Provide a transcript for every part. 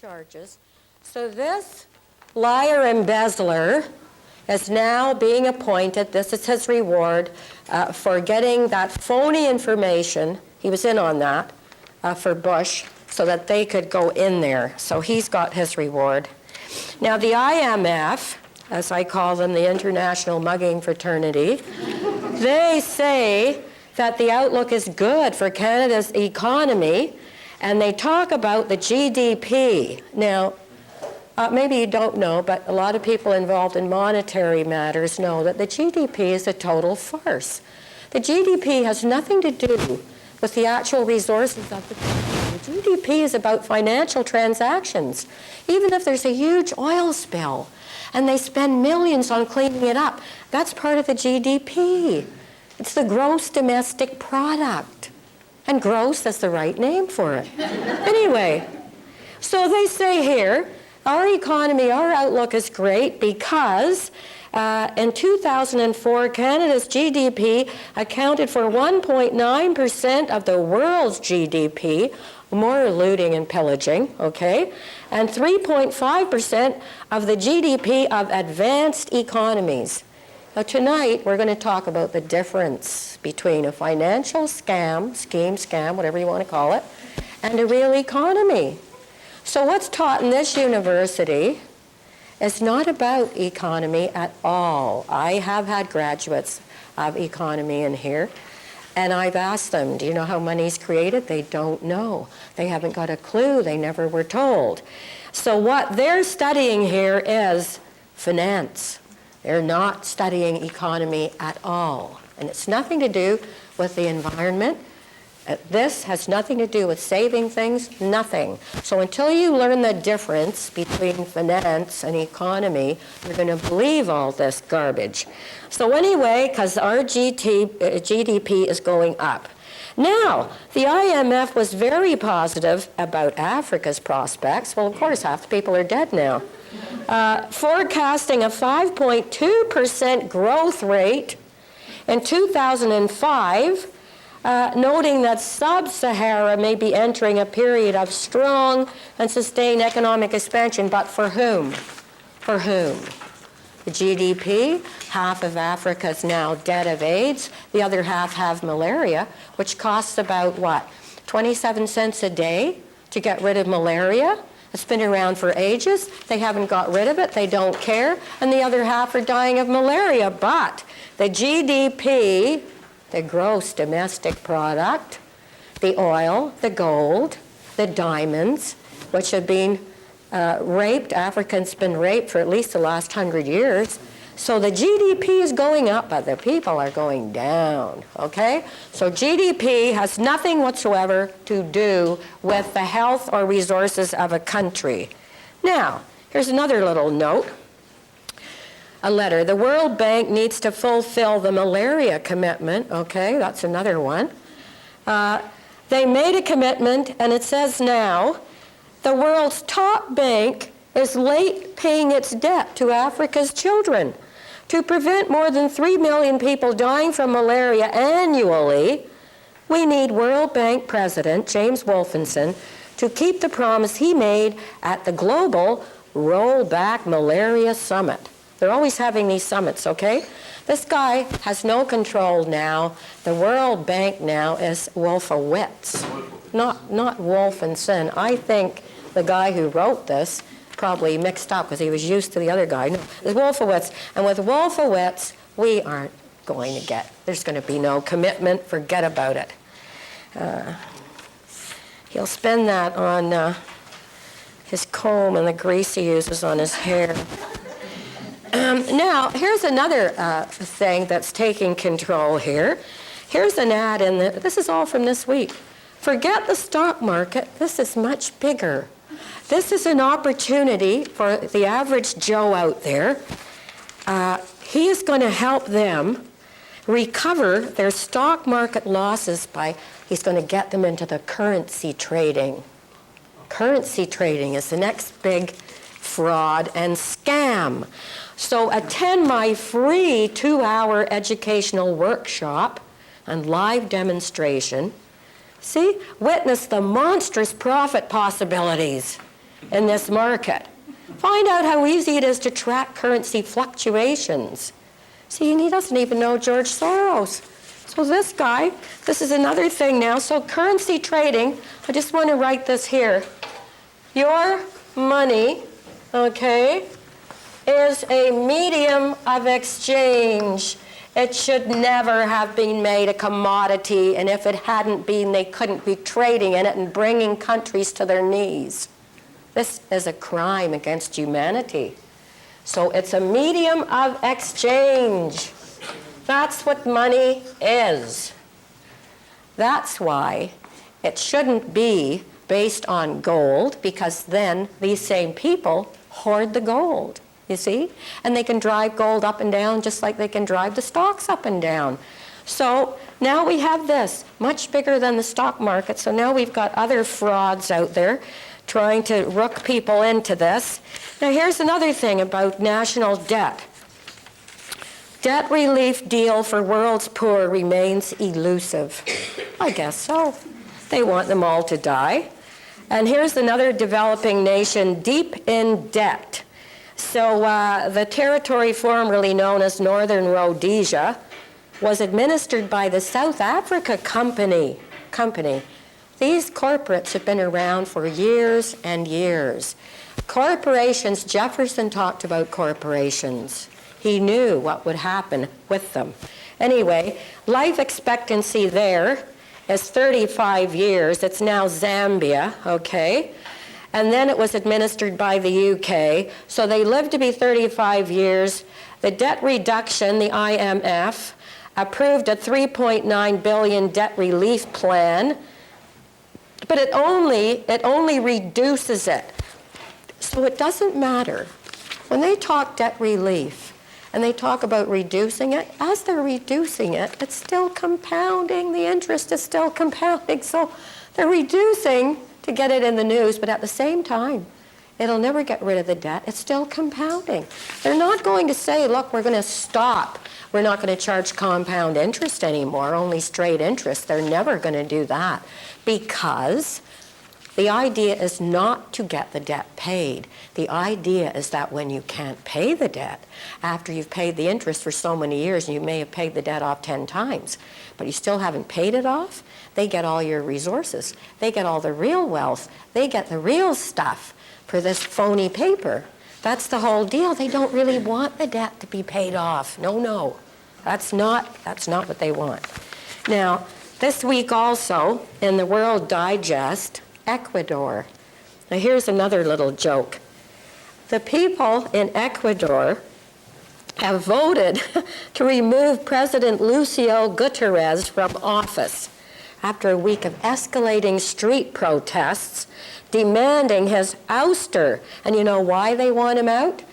charges. So this liar embezzler is now being appointed. This is his reward for getting that phony information. He was in on that for Bush so that they could go in there. So he's got his reward. Now the IMF, as I call them, the International Mugging Fraternity, they say that the outlook is good for Canada's economy, and they talk about the GDP. Now, maybe you don't know, but a lot of people involved in monetary matters know that the GDP is a total farce. The GDP has nothing to do with the actual resources of the country. The GDP is about financial transactions. Even if there's a huge oil spill and they spend millions on cleaning it up, that's part of the GDP. It's the gross domestic product. And gross is the right name for it. Anyway, so they say here, our economy, our outlook is great because in 2004, Canada's GDP accounted for 1.9% of the world's GDP, more looting and pillaging, okay? And 3.5% of the GDP of advanced economies. Now tonight, we're going to talk about the difference between a financial scam, whatever you want to call it, and a real economy. So what's taught in this university is not about economy at all. I have had graduates of economy in here, and I've asked them, do you know how money's created? They don't know. They haven't got a clue. They never were told. So what they're studying here is finance. They're not studying economy at all. And it's nothing to do with the environment. This has nothing to do with saving things, nothing. So until you learn the difference between finance and economy, you're going to believe all this garbage. So anyway, because our GDP is going up. Now, the IMF was very positive about Africa's prospects. Well, of course, half the people are dead now. Forecasting a 5.2% growth rate in 2005, noting that Sub-Sahara may be entering a period of strong and sustained economic expansion, but for whom? For whom? The GDP, half of Africa is now dead of AIDS, the other half have malaria, which costs about, what, 27 cents a day to get rid of malaria? It's been around for ages. They haven't got rid of it. They don't care. And the other half are dying of malaria. But the GDP, the gross domestic product, the oil, the gold, the diamonds, which have been raped. Africa's been raped for at least the last 100 years. So the GDP is going up, but the people are going down, okay? So GDP has nothing whatsoever to do with the health or resources of a country. Now, here's another little note. A letter. The World Bank needs to fulfill the malaria commitment, okay? That's another one. They made a commitment, and it says now, the world's top bank is late paying its debt to Africa's children. To prevent more than 3 million people dying from malaria annually, we need World Bank President James Wolfenson to keep the promise he made at the global Rollback Malaria Summit. They're always having these summits, okay? This guy has no control now. The World Bank now is Wolfowitz, not Wolfenson. I think the guy who wrote this probably mixed up because he was used to the other guy. No, it's Wolfowitz. And with Wolfowitz, we aren't going to get, there's going to be no commitment. Forget about it. He'll spend that on his comb and the grease he uses on his hair. Now, here's another thing that's taking control here. Here's an ad in the, this is all from this week. Forget the stock market. This is much bigger. This is an opportunity for the average Joe out there. He is going to help them recover their stock market losses by, he's going to get them into the currency trading. Currency trading is the next big fraud and scam. So attend my free 2-hour educational workshop and live demonstration. See, witness the monstrous profit possibilities. in this market. Find out how easy it is to track currency fluctuations. See, and he doesn't even know George Soros. So this guy, this is another thing now. So currency trading, I just want to write this here. Your money, okay, is a medium of exchange. It should never have been made a commodity, and if it hadn't been, they couldn't be trading in it and bringing countries to their knees. This is a crime against humanity. So it's a medium of exchange. That's what money is. That's why it shouldn't be based on gold, because then these same people hoard the gold, you see? And they can drive gold up and down just like they can drive the stocks up and down. So now we have this, much bigger than the stock market. So now we've got other frauds out there trying to rook people into this. Now here's another thing about national debt. Debt relief deal for world's poor remains elusive. I guess so. They want them all to die. And here's another developing nation deep in debt. So the territory formerly known as Northern Rhodesia was administered by the South Africa Company. These corporates have been around for years and years. Corporations, Jefferson talked about corporations. He knew what would happen with them. Anyway, life expectancy there is 35 years. It's now Zambia, okay? And then it was administered by the UK. So they lived to be 35 years. The debt reduction, the IMF, approved a $3.9 billion debt relief plan, but it only reduces it. So it doesn't matter. When they talk debt relief and they talk about reducing it, as they're reducing it, it's still compounding. The interest is still compounding. So they're reducing to get it in the news, but at the same time, it'll never get rid of the debt. It's still compounding. They're not going to say, look, we're going to stop. We're not going to charge compound interest anymore, only straight interest. They're never going to do that, because the idea is not to get the debt paid. The idea is that when you can't pay the debt, after you've paid the interest for so many years, and you may have paid the debt off 10 times, but you still haven't paid it off, they get all your resources. They get all the real wealth. They get the real stuff for this phony paper. That's the whole deal. They don't really want the debt to be paid off. No. That's not what they want. Now, this week also, in the World Digest, Ecuador. Now here's another little joke. The people in Ecuador have voted to remove President Lucio Guterres from office after a week of escalating street protests demanding his ouster. And you know why they want him out?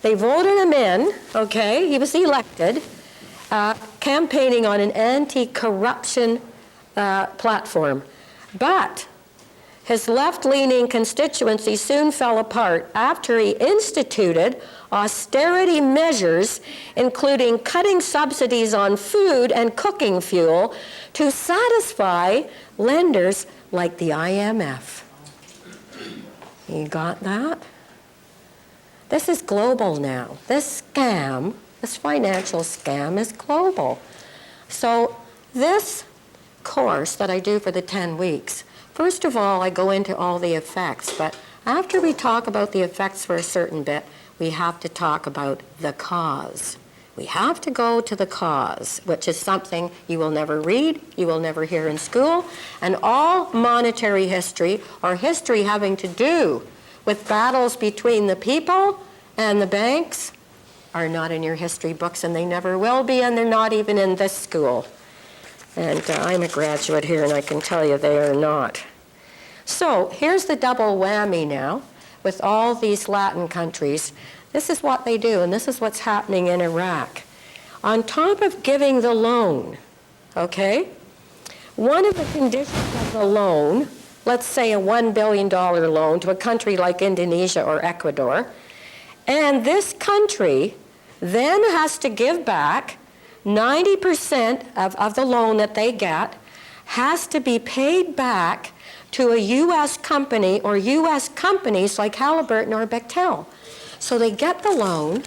They voted him in, okay? He was elected, campaigning on an anti-corruption platform. But his left-leaning constituency soon fell apart after he instituted austerity measures, including cutting subsidies on food and cooking fuel to satisfy lenders like the IMF. You got that? This is global now. This scam, this financial scam, is global. So this course that I do for the 10 weeks, first of all, I go into all the effects, but after we talk about the effects for a certain bit, we have to talk about the cause. We have to go to the cause, which is something you will never read, you will never hear in school, and all monetary history, or history having to do with battles between the people and the banks, are not in your history books, and they never will be, and they're not even in this school. And I'm a graduate here, and I can tell you they are not. So here's the double whammy now with all these Latin countries. This is what they do, and this is what's happening in Iraq. On top of giving the loan, okay, one of the conditions of the loan, let's say a $1 billion loan to a country like Indonesia or Ecuador, and this country then has to give back 90% of the loan that they get, has to be paid back to a U.S. company or U.S. companies like Halliburton or Bechtel. So they get the loan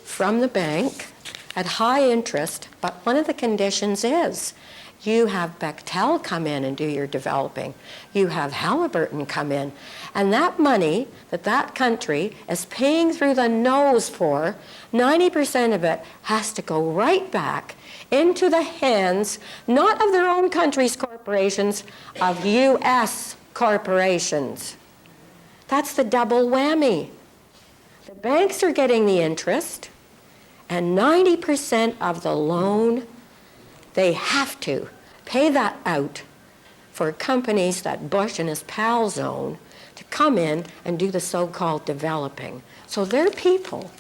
from the bank at high interest, but one of the conditions is you have Bechtel come in and do your developing. You have Halliburton come in. And that money that that country is paying through the nose for, 90% of it has to go right back into the hands, not of their own country's corporations, of U.S. corporations. That's the double whammy. The banks are getting the interest, and 90% of the loan, they have to pay that out for companies that Bush and his pals own to come in and do the so-called developing. So their people,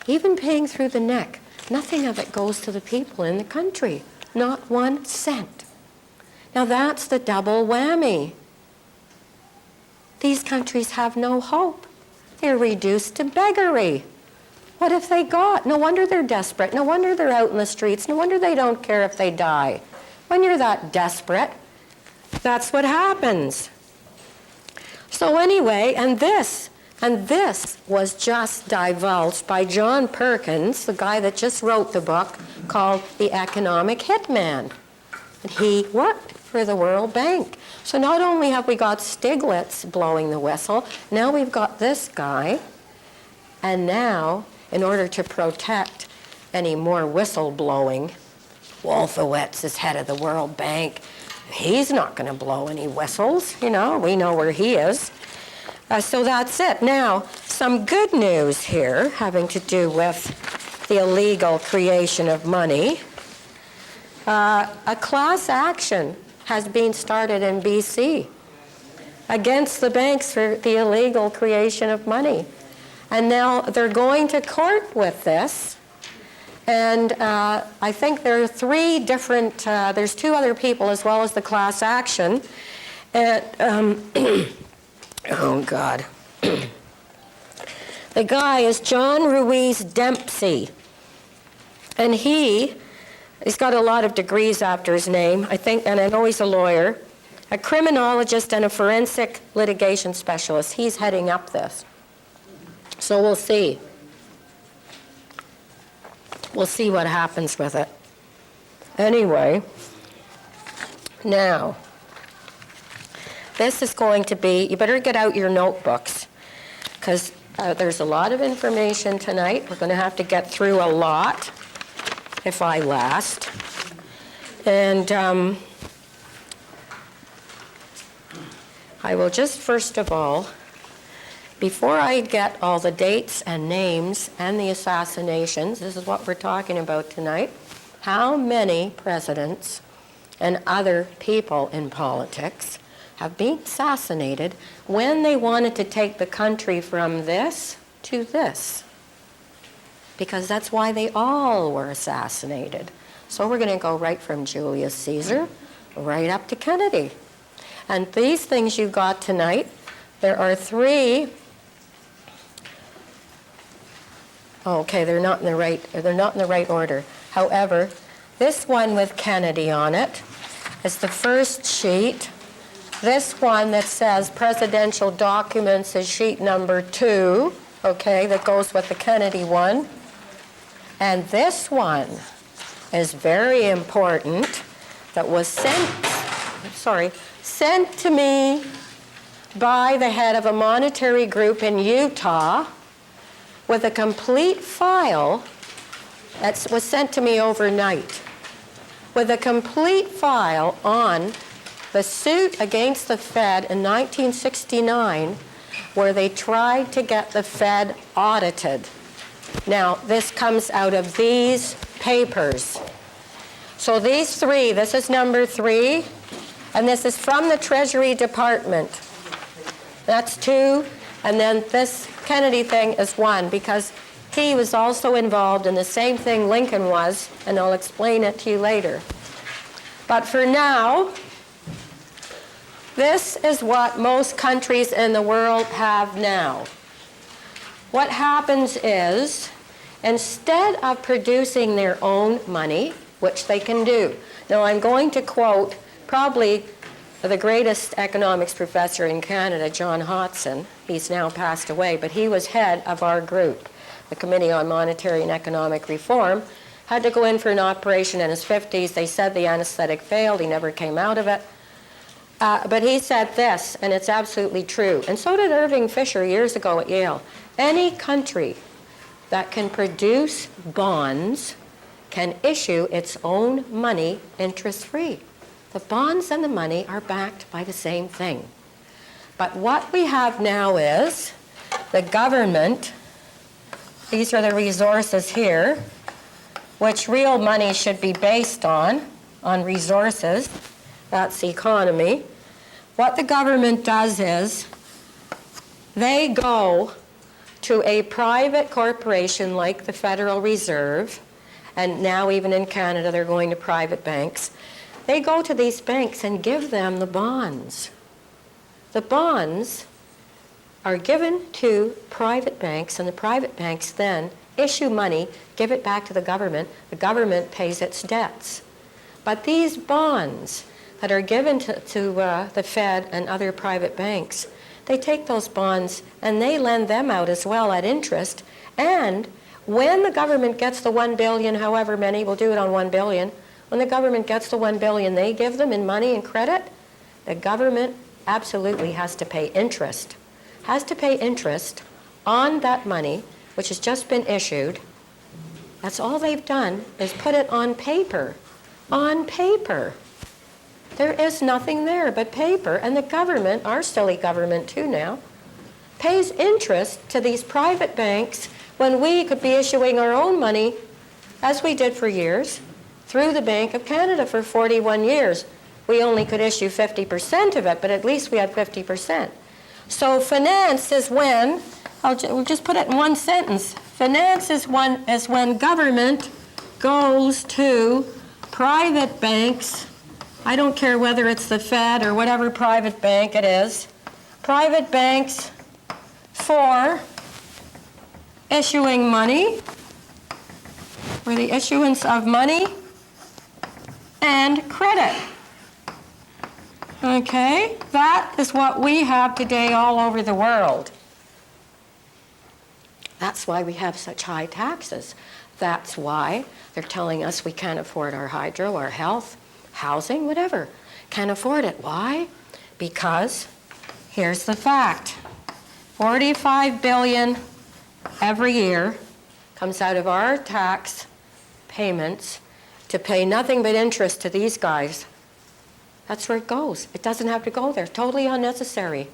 even paying through the neck, nothing of it goes to the people in the country, not 1 cent. Now that's the double whammy. These countries have no hope. They're reduced to beggary. What have they got? No wonder they're desperate. No wonder they're out in the streets. No wonder they don't care if they die. When you're that desperate, that's what happens. So anyway, and this was just divulged by John Perkins, the guy that just wrote the book called The Economic Hitman. And he worked for the World Bank. So not only have we got Stiglitz blowing the whistle, now we've got this guy. And now, in order to protect any more whistle blowing, Wolfowitz is head of the World Bank. He's not going to blow any whistles. You know, we know where he is. So that's it. Now, some good news here having to do with the illegal creation of money. A class action has been started in BC against the banks for the illegal creation of money. And now they're going to court with this. And I think there are 3 different, there's 2 other people as well as the class action. And, oh God. The guy is John Ruiz Dempsey. And he's got a lot of degrees after his name, I think, and I know he's a lawyer, a criminologist and a forensic litigation specialist. He's heading up this. So we'll see. We'll see what happens with it. Anyway, now, this is going to be, you better get out your notebooks, because there's a lot of information tonight. We're going to have to get through a lot if I last. And I will just, first of all, before I get all the dates and names and the assassinations, this is what we're talking about tonight, how many presidents and other people in politics have been assassinated when they wanted to take the country from this to this? Because that's why they all were assassinated. So we're going to go right from Julius Caesar right up to Kennedy. And these things you got tonight, there are 3. Okay, they're not in the right order. However, this one with Kennedy on it is the first sheet. This one that says presidential documents is sheet number 2, okay, that goes with the Kennedy one. And this one is very important, that was sent to me by the head of a monetary group in Utah with a complete file that was sent to me overnight, with a complete file on the suit against the Fed in 1969 where they tried to get the Fed audited. Now, this comes out of these papers. So these 3, this is number 3, and this is from the Treasury Department. That's 2, and then this Kennedy thing is 1, because he was also involved in the same thing Lincoln was, and I'll explain it to you later. But for now, this is what most countries in the world have now. What happens is, instead of producing their own money, which they can do. Now I'm going to quote probably the greatest economics professor in Canada, John Hodson, he's now passed away, but he was head of our group, the Committee on Monetary and Economic Reform, had to go in for an operation in his 50s. They said the anesthetic failed. He never came out of it. But he said this, and it's absolutely true, and so did Irving Fisher years ago at Yale. Any country that can produce bonds can issue its own money interest-free. The bonds and the money are backed by the same thing. But what we have now is the government, these are the resources here, which real money should be based on resources. That's the economy. What the government does is they go to a private corporation like the Federal Reserve, and now even in Canada they're going to private banks. They go to these banks and give them the bonds. The bonds are given to private banks, and the private banks then issue money, give it back to the government pays its debts. But these bonds that are given to the Fed and other private banks, they take those bonds and they lend them out as well at interest. And when the government gets the 1 billion, however many, we'll do it on 1 billion, when the government gets the 1 billion they give them in money and credit, the government absolutely has to pay interest. Has to pay interest on that money, which has just been issued. That's all they've done is put it on paper. On paper. There is nothing there but paper, and the government, our silly government too now, pays interest to these private banks when we could be issuing our own money, as we did for years, through the Bank of Canada for 41 years. We only could issue 50% of it, but at least we had 50%. So finance is when, we'll just put it in one sentence, finance is when government goes to private banks. I don't care whether it's the Fed or whatever private bank it is. Private banks for issuing money, for the issuance of money and credit. Okay? That is what we have today all over the world. That's why we have such high taxes. That's why they're telling us we can't afford our hydro, our health, housing, whatever. Can't afford it. Why? Because here's the fact. 45 billion every year comes out of our tax payments to pay nothing but interest to these guys. That's where it goes. It doesn't have to go there. Totally unnecessary.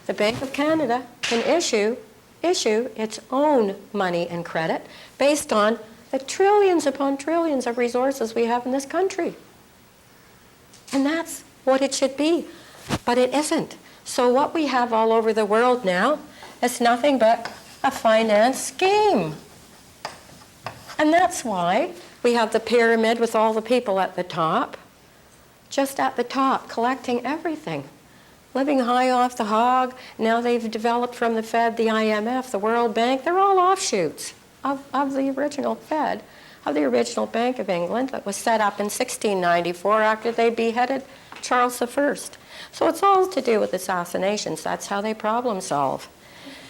The Bank of Canada can issue its own money and credit based on the trillions upon trillions of resources we have in this country. And that's what it should be. But it isn't. So what we have all over the world now is nothing but a finance scheme. And that's why we have the pyramid with all the people at the top, just at the top, collecting everything, living high off the hog. Now they've developed from the Fed, the IMF, the World Bank. They're all offshoots of the original Fed, of the original Bank of England that was set up in 1694 after they beheaded Charles I. So it's all to do with assassinations. That's how they problem solve.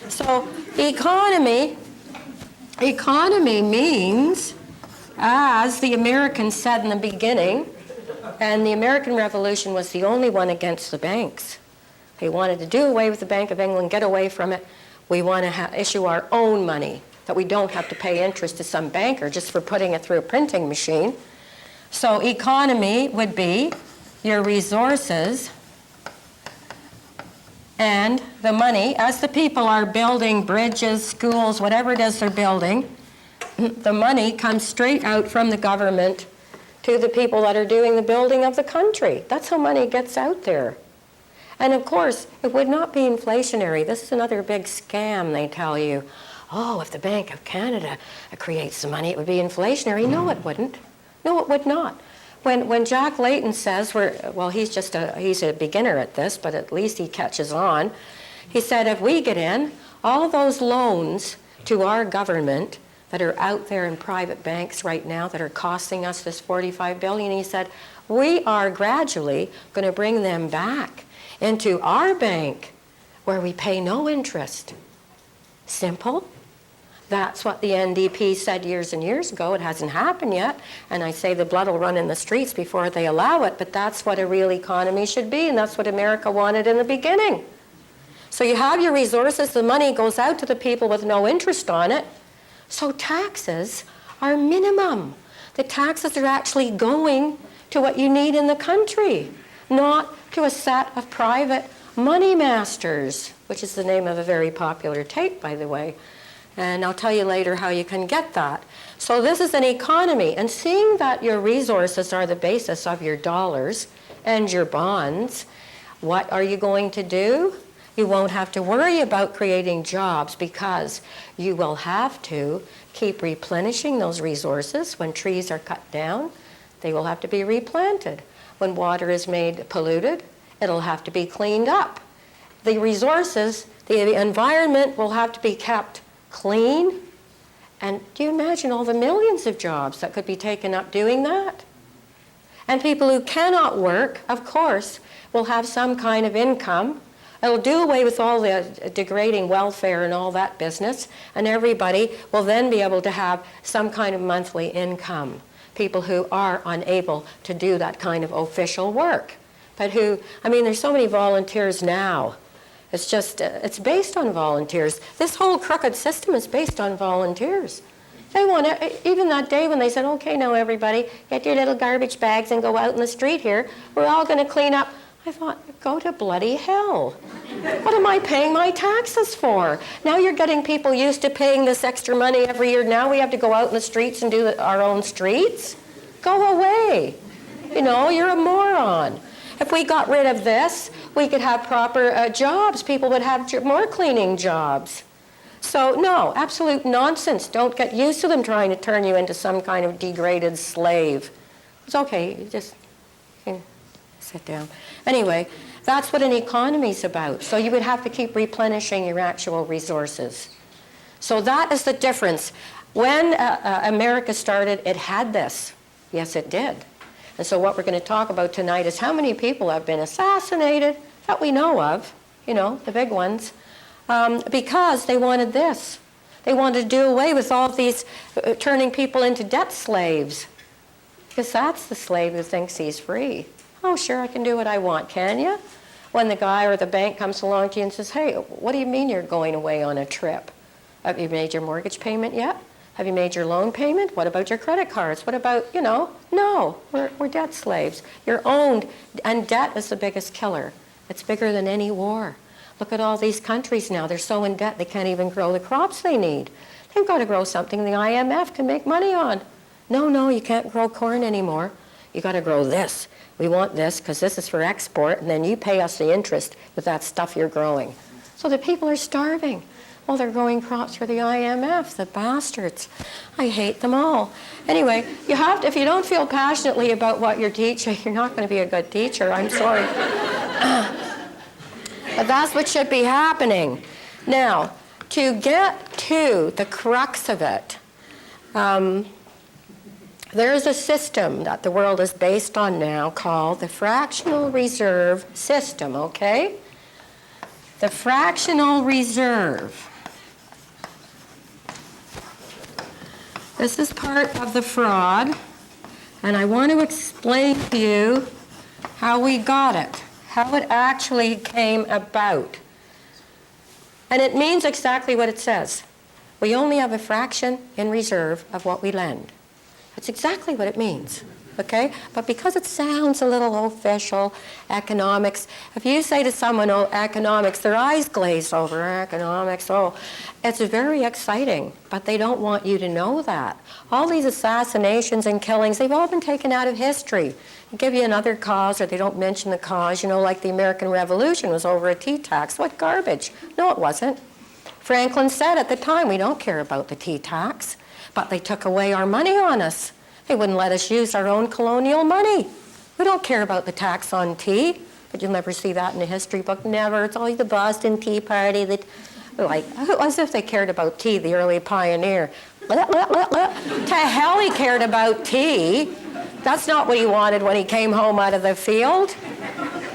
So economy means, as the Americans said in the beginning, and the American Revolution was the only one against the banks. They wanted to do away with the Bank of England, get away from it. We want to issue our own money, that we don't have to pay interest to some banker just for putting it through a printing machine. So economy would be your resources and the money. As the people are building bridges, schools, whatever it is they're building, the money comes straight out from the government to the people that are doing the building of the country. That's how money gets out there. And of course, it would not be inflationary. This is another big scam, they tell you. Oh, if the Bank of Canada creates the money, it would be inflationary. No, it wouldn't. No, it would not. When Jack Layton says, he's a beginner at this, but at least he catches on. He said, if we get in, all those loans to our government that are out there in private banks right now that are costing us this $45 billion. He said, we are gradually going to bring them back into our bank where we pay no interest. Simple. That's what the NDP said years and years ago. It hasn't happened yet, and I say the blood will run in the streets before they allow it, but that's what a real economy should be, and that's what America wanted in the beginning. So you have your resources, the money goes out to the people with no interest on it, so taxes are minimum. The taxes are actually going to what you need in the country, not to a set of private money masters, which is the name of a very popular tape, by the way. And I'll tell you later how you can get that. So this is an economy, and seeing that your resources are the basis of your dollars and your bonds, what are you going to do? You won't have to worry about creating jobs because you will have to keep replenishing those resources. When trees are cut down, they will have to be replanted. When water is made polluted, it'll have to be cleaned up. The resources, the environment will have to be kept clean. And do you imagine all the millions of jobs that could be taken up doing that? And people who cannot work, of course, will have some kind of income. It'll do away with all the degrading welfare and all that business, and everybody will then be able to have some kind of monthly income. People who are unable to do that kind of official work. But who, I mean, there's so many volunteers now. It's just, it's based on volunteers. This whole crooked system is based on volunteers. They want to, even that day when they said, okay, now everybody, get your little garbage bags and go out in the street here. We're all going to clean up. I thought, go to bloody hell. What am I paying my taxes for? Now you're getting people used to paying this extra money every year. Now we have to go out in the streets and do our own streets? Go away. You know, you're a moron. If we got rid of this, we could have proper jobs. People would have more cleaning jobs. So no, absolute nonsense. Don't get used to them trying to turn you into some kind of degraded slave. It's okay, just sit down. Anyway, that's what an economy is about. So you would have to keep replenishing your actual resources. So that is the difference. When America started, it had this. Yes, it did. And so what we're going to talk about tonight is how many people have been assassinated that we know of, you know, the big ones, because they wanted this. They wanted to do away with all these turning people into debt slaves. Because that's the slave who thinks he's free. Oh, sure, I can do what I want, can you? When the guy or the bank comes along to you and says, hey, what do you mean you're going away on a trip? Have you made your mortgage payment yet? Have you made your loan payment? What about your credit cards? What about, you know? No, we're debt slaves. You're owned, and debt is the biggest killer. It's bigger than any war. Look at all these countries now. They're so in debt they can't even grow the crops they need. They've got to grow something the IMF can make money on. No, you can't grow corn anymore. You got to grow this. We want this because this is for export, and then you pay us the interest with that stuff you're growing. So the people are starving. Well, they're growing crops for the IMF, the bastards. I hate them all. Anyway, you have to, if you don't feel passionately about what you're teaching, you're not going to be a good teacher. I'm sorry. But that's what should be happening. Now, to get to the crux of it, there's a system that the world is based on now called the fractional reserve system, okay? The fractional reserve. This is part of the fraud, and I want to explain to you how we got it, how it actually came about. And it means exactly what it says. We only have a fraction in reserve of what we lend. That's exactly what it means, okay? But because it sounds a little official, economics, if you say to someone, oh, economics, their eyes glaze over, economics, oh, it's very exciting, but they don't want you to know that. All these assassinations and killings, they've all been taken out of history. They give you another cause, or they don't mention the cause, you know, like the American Revolution was over a tea tax. What garbage? No, it wasn't. Franklin said at the time, we don't care about the tea tax. But they took away our money on us. They wouldn't let us use our own colonial money. We don't care about the tax on tea, but you'll never see that in a history book. Never. It's always the Boston Tea Party. That, like, as if they cared about tea, the early pioneer. To hell he cared about tea. That's not what he wanted when he came home out of the field.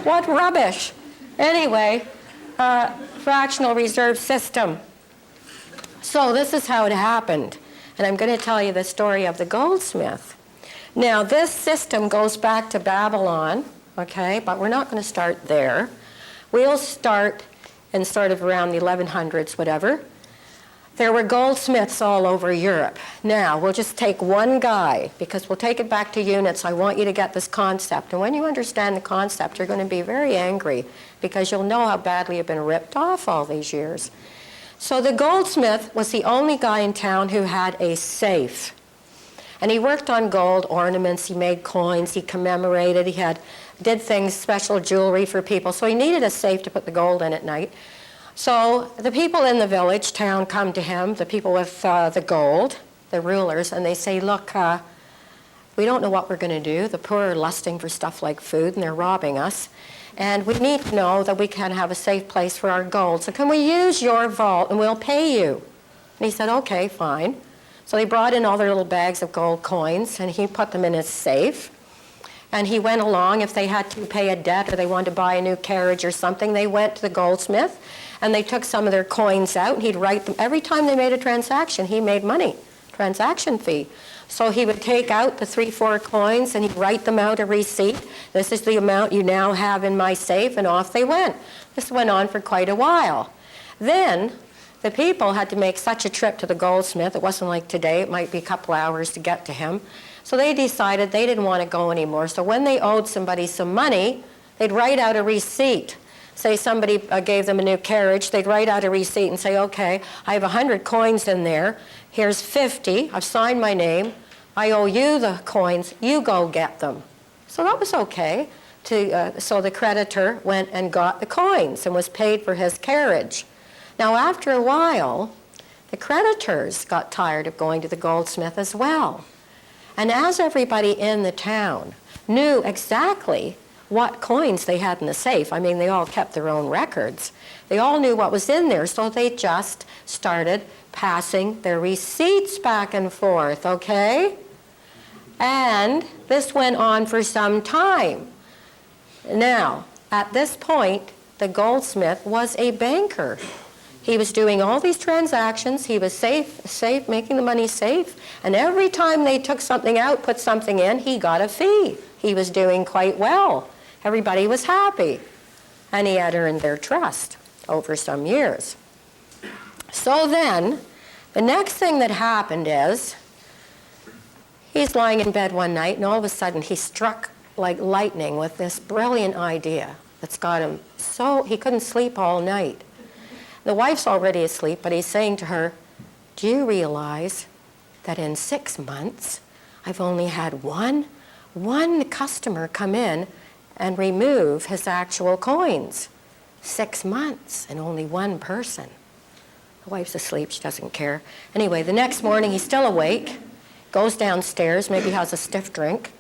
What rubbish. Anyway, fractional reserve system. So this is how it happened. And I'm going to tell you the story of the Goldsmith. Now, this system goes back to Babylon, okay, but we're not going to start there. We'll start in sort of around the 1100s, whatever. There were goldsmiths all over Europe. Now, we'll just take one guy, because we'll take it back to units. I want you to get this concept. And when you understand the concept, you're going to be very angry, because you'll know how badly you've been ripped off all these years. So the goldsmith was the only guy in town who had a safe. And he worked on gold ornaments, he made coins, he commemorated, did things, special jewelry for people. So he needed a safe to put the gold in at night. So the people in the village, town, come to him, the people with the gold, the rulers, and they say, look, we don't know what we're going to do. The poor are lusting for stuff like food, and they're robbing us. And we need to know that we can have a safe place for our gold. So can we use your vault, and we'll pay you? And he said, okay, fine. So they brought in all their little bags of gold coins, and he put them in his safe. And he went along, if they had to pay a debt or they wanted to buy a new carriage or something, they went to the goldsmith, and they took some of their coins out, and he'd write them. Every time they made a transaction, he made money, transaction fee. So he would take out the 3-4 coins, and he'd write them out a receipt. This is the amount you now have in my safe, and off they went. This went on for quite a while. Then the people had to make such a trip to the goldsmith. It wasn't like today. It might be a couple hours to get to him. So they decided they didn't want to go anymore. So when they owed somebody some money, they'd write out a receipt. Say somebody gave them a new carriage, they'd write out a receipt and say, okay, I have 100 coins in there. Here's 50. I've signed my name. I owe you the coins. You go get them. So that was okay. So the creditor went and got the coins and was paid for his carriage. Now, after a while, the creditors got tired of going to the goldsmith as well. And as everybody in the town knew exactly what coins they had in the safe, I mean, they all kept their own records, they all knew what was in there, so they just started passing their receipts back and forth, okay? And this went on for some time. Now, at this point, the goldsmith was a banker. He was doing all these transactions. He was safe, making the money safe. And every time they took something out, put something in, he got a fee. He was doing quite well. Everybody was happy. And he had earned their trust over some years. So then, the next thing that happened is, he's lying in bed one night, and all of a sudden he's struck like lightning with this brilliant idea that's got him so, he couldn't sleep all night. The wife's already asleep, but he's saying to her, do you realize that in 6 months, I've only had one customer come in and remove his actual coins? 6 months and only one person. The wife's asleep, she doesn't care. Anyway, the next morning he's still awake, goes downstairs, maybe has a stiff drink,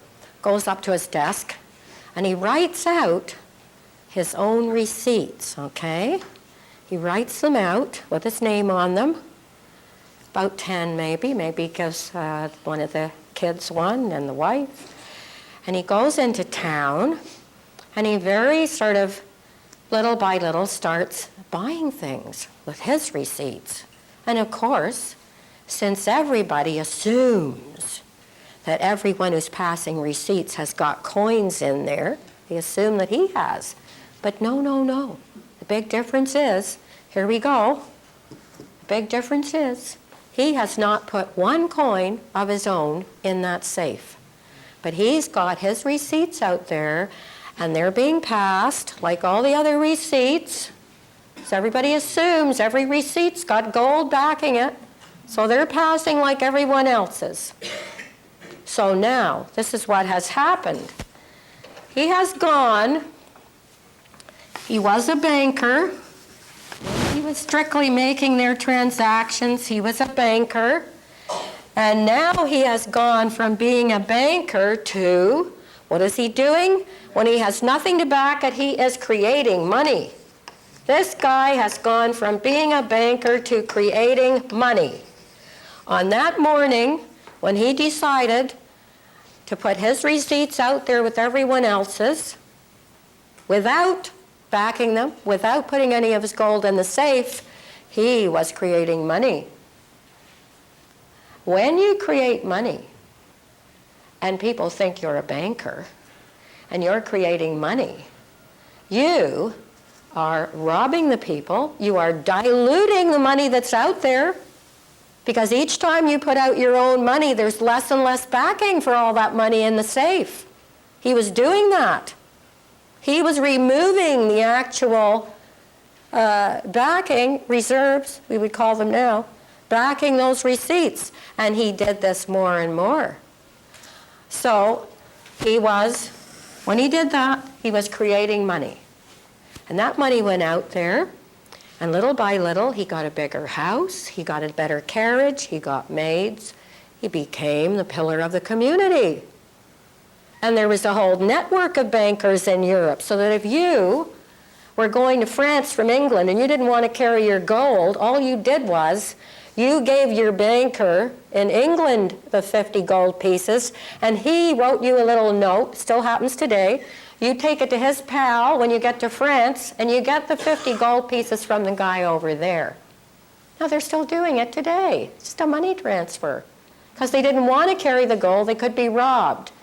goes up to his desk, and he writes out his own receipts, okay? He writes them out with his name on them, about 10 maybe gives one of the kids one and the wife. And he goes into town, and he very sort of little by little starts buying things with his receipts. And of course, since everybody assumes that everyone who's passing receipts has got coins in there, they assume that he has. But no. The big difference is, here we go, the big difference is, he has not put one coin of his own in that safe. But he's got his receipts out there, and they're being passed like all the other receipts. So everybody assumes every receipt's got gold backing it. So they're passing like everyone else's. So now, this is what has happened. He has gone, he was a banker, he was strictly making their transactions, he was a banker, and now he has gone from being a banker to, what is he doing? When he has nothing to back it, he is creating money. This guy has gone from being a banker to creating money. On that morning, when he decided to put his receipts out there with everyone else's, without backing them, without putting any of his gold in the safe, he was creating money. When you create money, and people think you're a banker, and you're creating money, you are robbing the people, you are diluting the money that's out there, because each time you put out your own money, there's less and less backing for all that money in the safe. He was doing that. He was removing the actual backing reserves, we would call them now, backing those receipts. And he did this more and more. So he was, when he did that, he was creating money. And that money went out there, and little by little, he got a bigger house, he got a better carriage, he got maids, he became the pillar of the community. And there was a whole network of bankers in Europe, so that if you were going to France from England and you didn't want to carry your gold, all you did was you gave your banker in England the 50 gold pieces, and he wrote you a little note, still happens today. You take it to his pal when you get to France, and you get the 50 gold pieces from the guy over there. Now, they're still doing it today. It's just a money transfer. Because they didn't want to carry the gold, they could be robbed.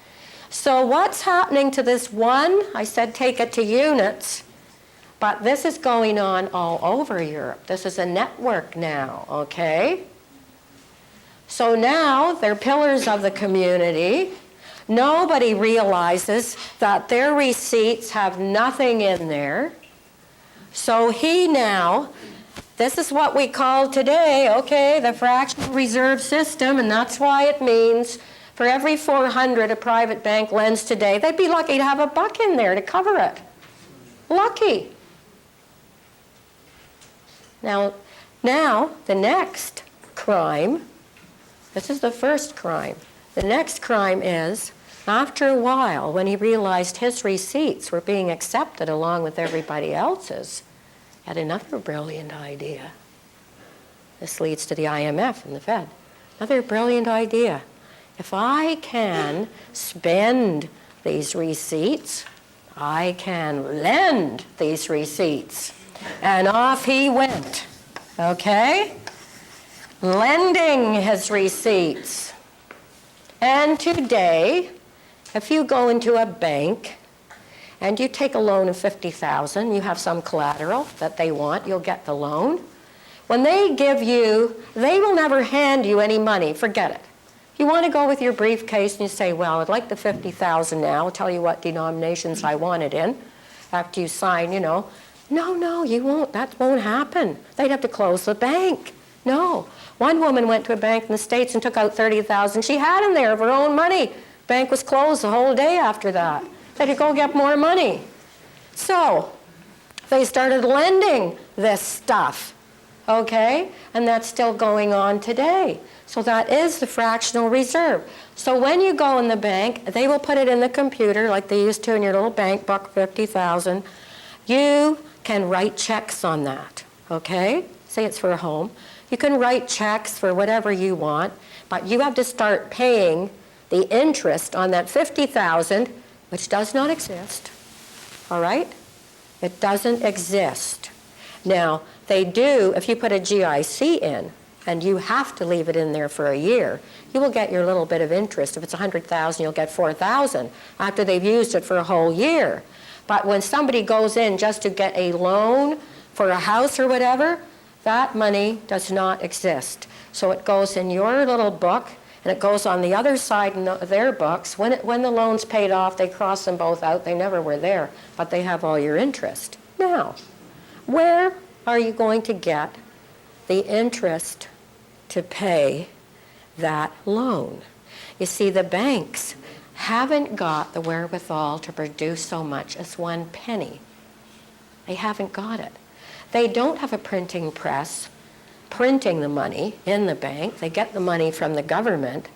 So what's happening to this one? I said take it to units. But this is going on all over Europe. This is a network now, okay? So now they're pillars of the community. Nobody realizes that their receipts have nothing in there. So he now, this is what we call today, okay, the fractional reserve system, and that's why it means for every 400 a private bank lends today, they'd be lucky to have a buck in there to cover it. Lucky. Now, the next crime, this is the first crime. The next crime is, after a while, when he realized his receipts were being accepted along with everybody else's, he had another brilliant idea. This leads to the IMF and the Fed. Another brilliant idea. If I can spend these receipts, I can lend these receipts. And off he went, okay? Lending his receipts. And today, if you go into a bank and you take a loan of $50,000, you have some collateral that they want, you'll get the loan. When they give you, they will never hand you any money, forget it. You want to go with your briefcase and you say, well, I'd like the $50,000 now, I'll tell you what denominations I want it in. After you sign, you know, no, you won't, that won't happen. They'd have to close the bank. No. One woman went to a bank in the States and took out $30,000 she had in there of her own money. Bank was closed the whole day after that. They had to go get more money. So they started lending this stuff, okay? And that's still going on today. So that is the fractional reserve. So when you go in the bank, they will put it in the computer like they used to in your little bank book, 50,000. You can write checks on that, okay? Say it's for a home. You can write checks for whatever you want, but you have to start paying the interest on that 50,000, which does not exist, all right? It doesn't exist. Now, they do, if you put a GIC in, and you have to leave it in there for a year, you will get your little bit of interest. If it's 100,000, you'll get 4,000 after they've used it for a whole year. But when somebody goes in just to get a loan for a house or whatever, that money does not exist. So it goes in your little book, and it goes on the other side in their books. When the loan's paid off, they cross them both out. They never were there, but they have all your interest. Now, where are you going to get the interest to pay that loan? You see, the banks haven't got the wherewithal to produce so much as 1 penny. They haven't got it. They don't have a printing press printing the money in the bank. They get the money from the government.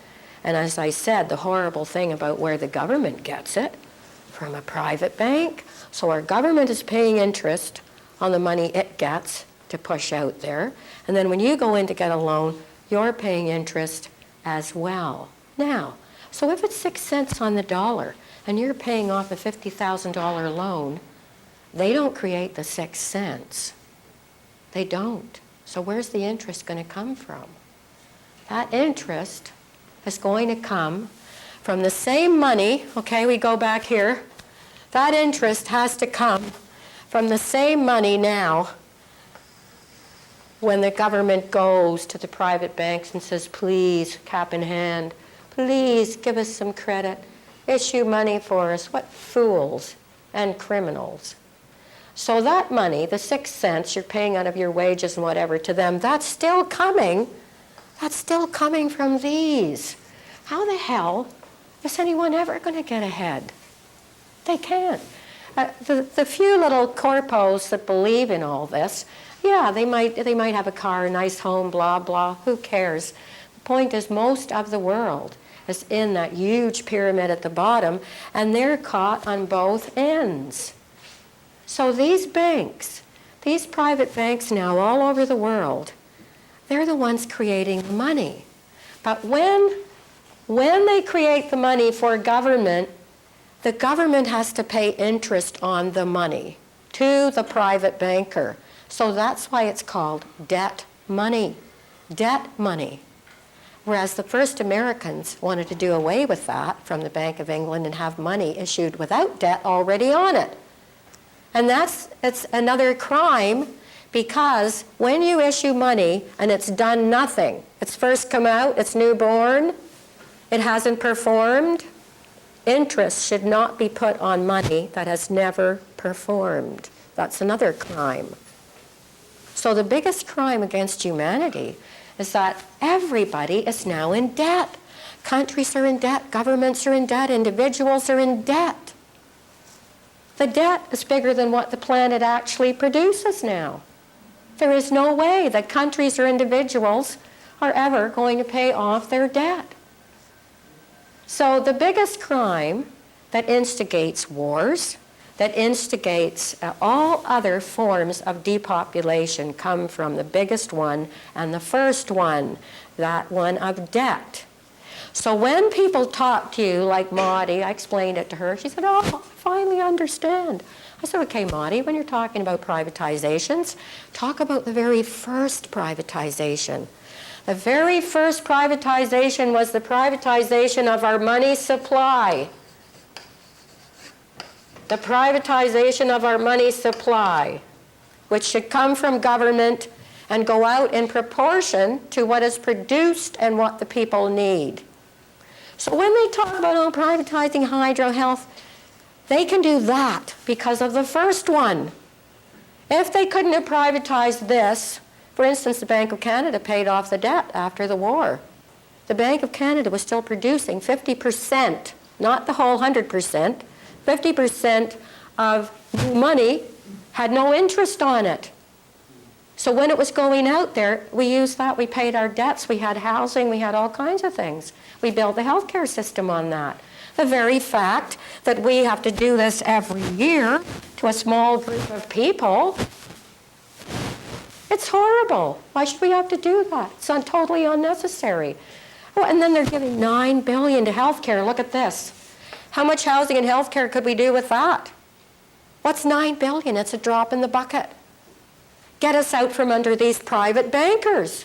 And as I said, the horrible thing about where the government gets it, from a private bank. So our government is paying interest on the money it gets to push out there. And then when you go in to get a loan, you're paying interest as well. Now, so if it's 6 cents on the dollar and you're paying off a $50,000 loan, they don't create the 6 cents. They don't. So where's the interest going to come from? That interest is going to come from the same money. Okay, we go back here. That interest has to come from the same money now when the government goes to the private banks and says, please, cap in hand, please give us some credit, issue money for us. What fools and criminals. So that money, the 6 cents you're paying out of your wages and whatever to them, that's still coming from these. How the hell is anyone ever going to get ahead? They can't. The few little corpos that believe in all this, yeah, they might have a car, a nice home, blah, blah, who cares? The point is most of the world is in that huge pyramid at the bottom, and they're caught on both ends. So these banks, these private banks now all over the world, they're the ones creating the money. But when they create the money for government, the government has to pay interest on the money to the private banker. So that's why it's called debt money. Debt money. Whereas the first Americans wanted to do away with that from the Bank of England and have money issued without debt already on it. And it's another crime, because when you issue money and it's done nothing, it's first come out, it's newborn, it hasn't performed, interest should not be put on money that has never performed. That's another crime. So the biggest crime against humanity is that everybody is now in debt. Countries are in debt, governments are in debt, individuals are in debt. The debt is bigger than what the planet actually produces now. There is no way that countries or individuals are ever going to pay off their debt. So the biggest crime that instigates wars, that instigates all other forms of depopulation come from the biggest one and the first one, that one of debt. So when people talk to you, like Maudie, I explained it to her, she said, oh, I finally understand. I said, okay, Maudie, when you're talking about privatizations, talk about the very first privatization. The very first privatization was the privatization of our money supply. The privatization of our money supply, which should come from government and go out in proportion to what is produced and what the people need. So when they talk about privatizing hydro health, they can do that because of the first one. If they couldn't have privatized this, for instance, the Bank of Canada paid off the debt after the war. The Bank of Canada was still producing 50%, not the whole 100%, 50% of new money had no interest on it. So when it was going out there, we used that, we paid our debts, we had housing, we had all kinds of things. We built the healthcare system on that. The very fact that we have to do this every year to a small group of people, it's horrible. Why should we have to do that? It's totally unnecessary. Oh, and then they're giving $9 billion to healthcare. Look at this. How much housing and healthcare could we do with that? What's $9 billion? It's a drop in the bucket. Get us out from under these private bankers.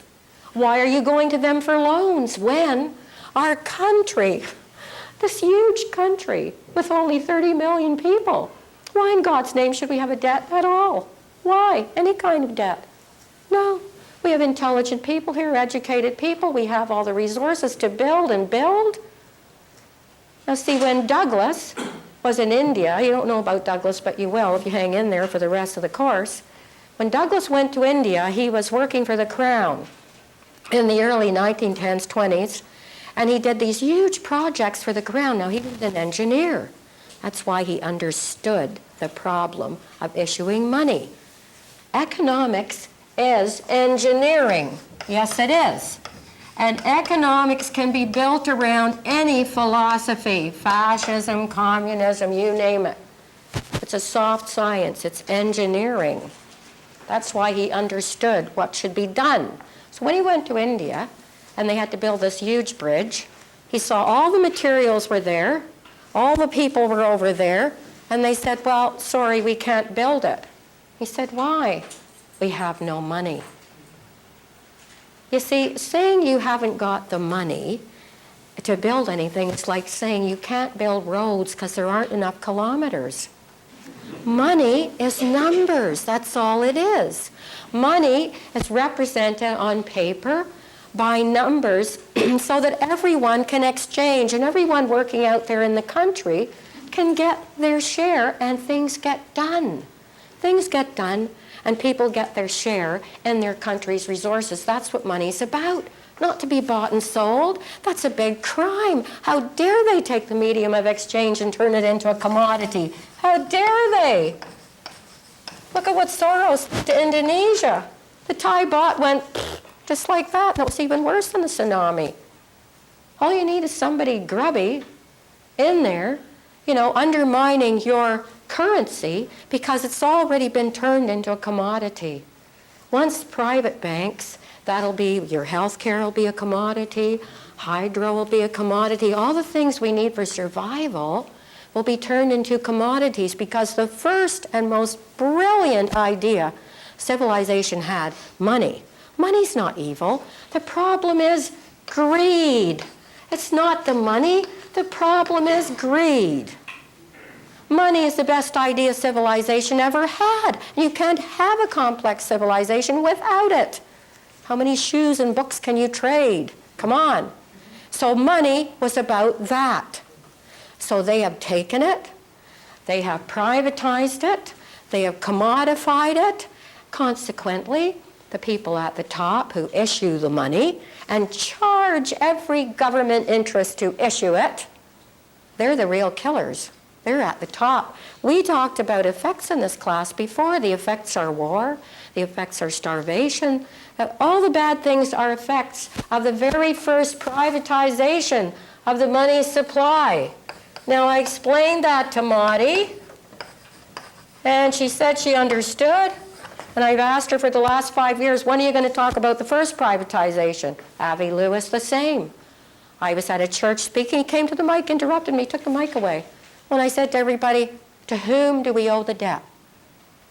Why are you going to them for loans when our country, this huge country with only 30 million people, why in God's name should we have a debt at all? Why? Any kind of debt? No. We have intelligent people here, educated people. We have all the resources to build and build. Now see, when Douglas was in India, you don't know about Douglas, but you will if you hang in there for the rest of the course. When Douglas went to India, he was working for the Crown in the early 1910s, 20s, and he did these huge projects for the Crown. Now, he was an engineer. That's why he understood the problem of issuing money. Economics is engineering. Yes, it is. And economics can be built around any philosophy, fascism, communism, you name it. It's a soft science. It's engineering. That's why he understood what should be done. So when he went to India, and they had to build this huge bridge. He saw all the materials were there, all the people were over there, and they said, well, sorry, we can't build it. He said, why? We have no money. You see, saying you haven't got the money to build anything, it's like saying you can't build roads because there aren't enough kilometers. Money is numbers, that's all it is. Money is represented on paper by numbers so that everyone can exchange, and everyone working out there in the country can get their share, and things get done. Things get done, and people get their share in their country's resources. That's what money's about. Not to be bought and sold. That's a big crime. How dare they take the medium of exchange and turn it into a commodity? How dare they? Look at what Soros did to Indonesia. The Thai baht went just like that. That was even worse than the tsunami. All you need is somebody grubby in there, you know, undermining your currency because it's already been turned into a commodity. Once private banks, that'll be, your health care will be a commodity, hydro will be a commodity, all the things we need for survival will be turned into commodities because the first and most brilliant idea civilization had, money. Money's not evil. The problem is greed. It's not the money. The problem is greed. Money is the best idea civilization ever had. You can't have a complex civilization without it. How many shoes and books can you trade? Come on. So money was about that. So they have taken it, they have privatized it, they have commodified it. Consequently, the people at the top who issue the money and charge every government interest to issue it, they're the real killers. They're at the top. We talked about effects in this class before. The effects are war, the effects are starvation. All the bad things are effects of the very first privatization of the money supply. Now, I explained that to Maudie, and she said she understood. And I've asked her for the last 5 years, when are you going to talk about the first privatization? Avi Lewis, the same. I was at a church speaking, he came to the mic, interrupted me, took the mic away. When I said to everybody, to whom do we owe the debt?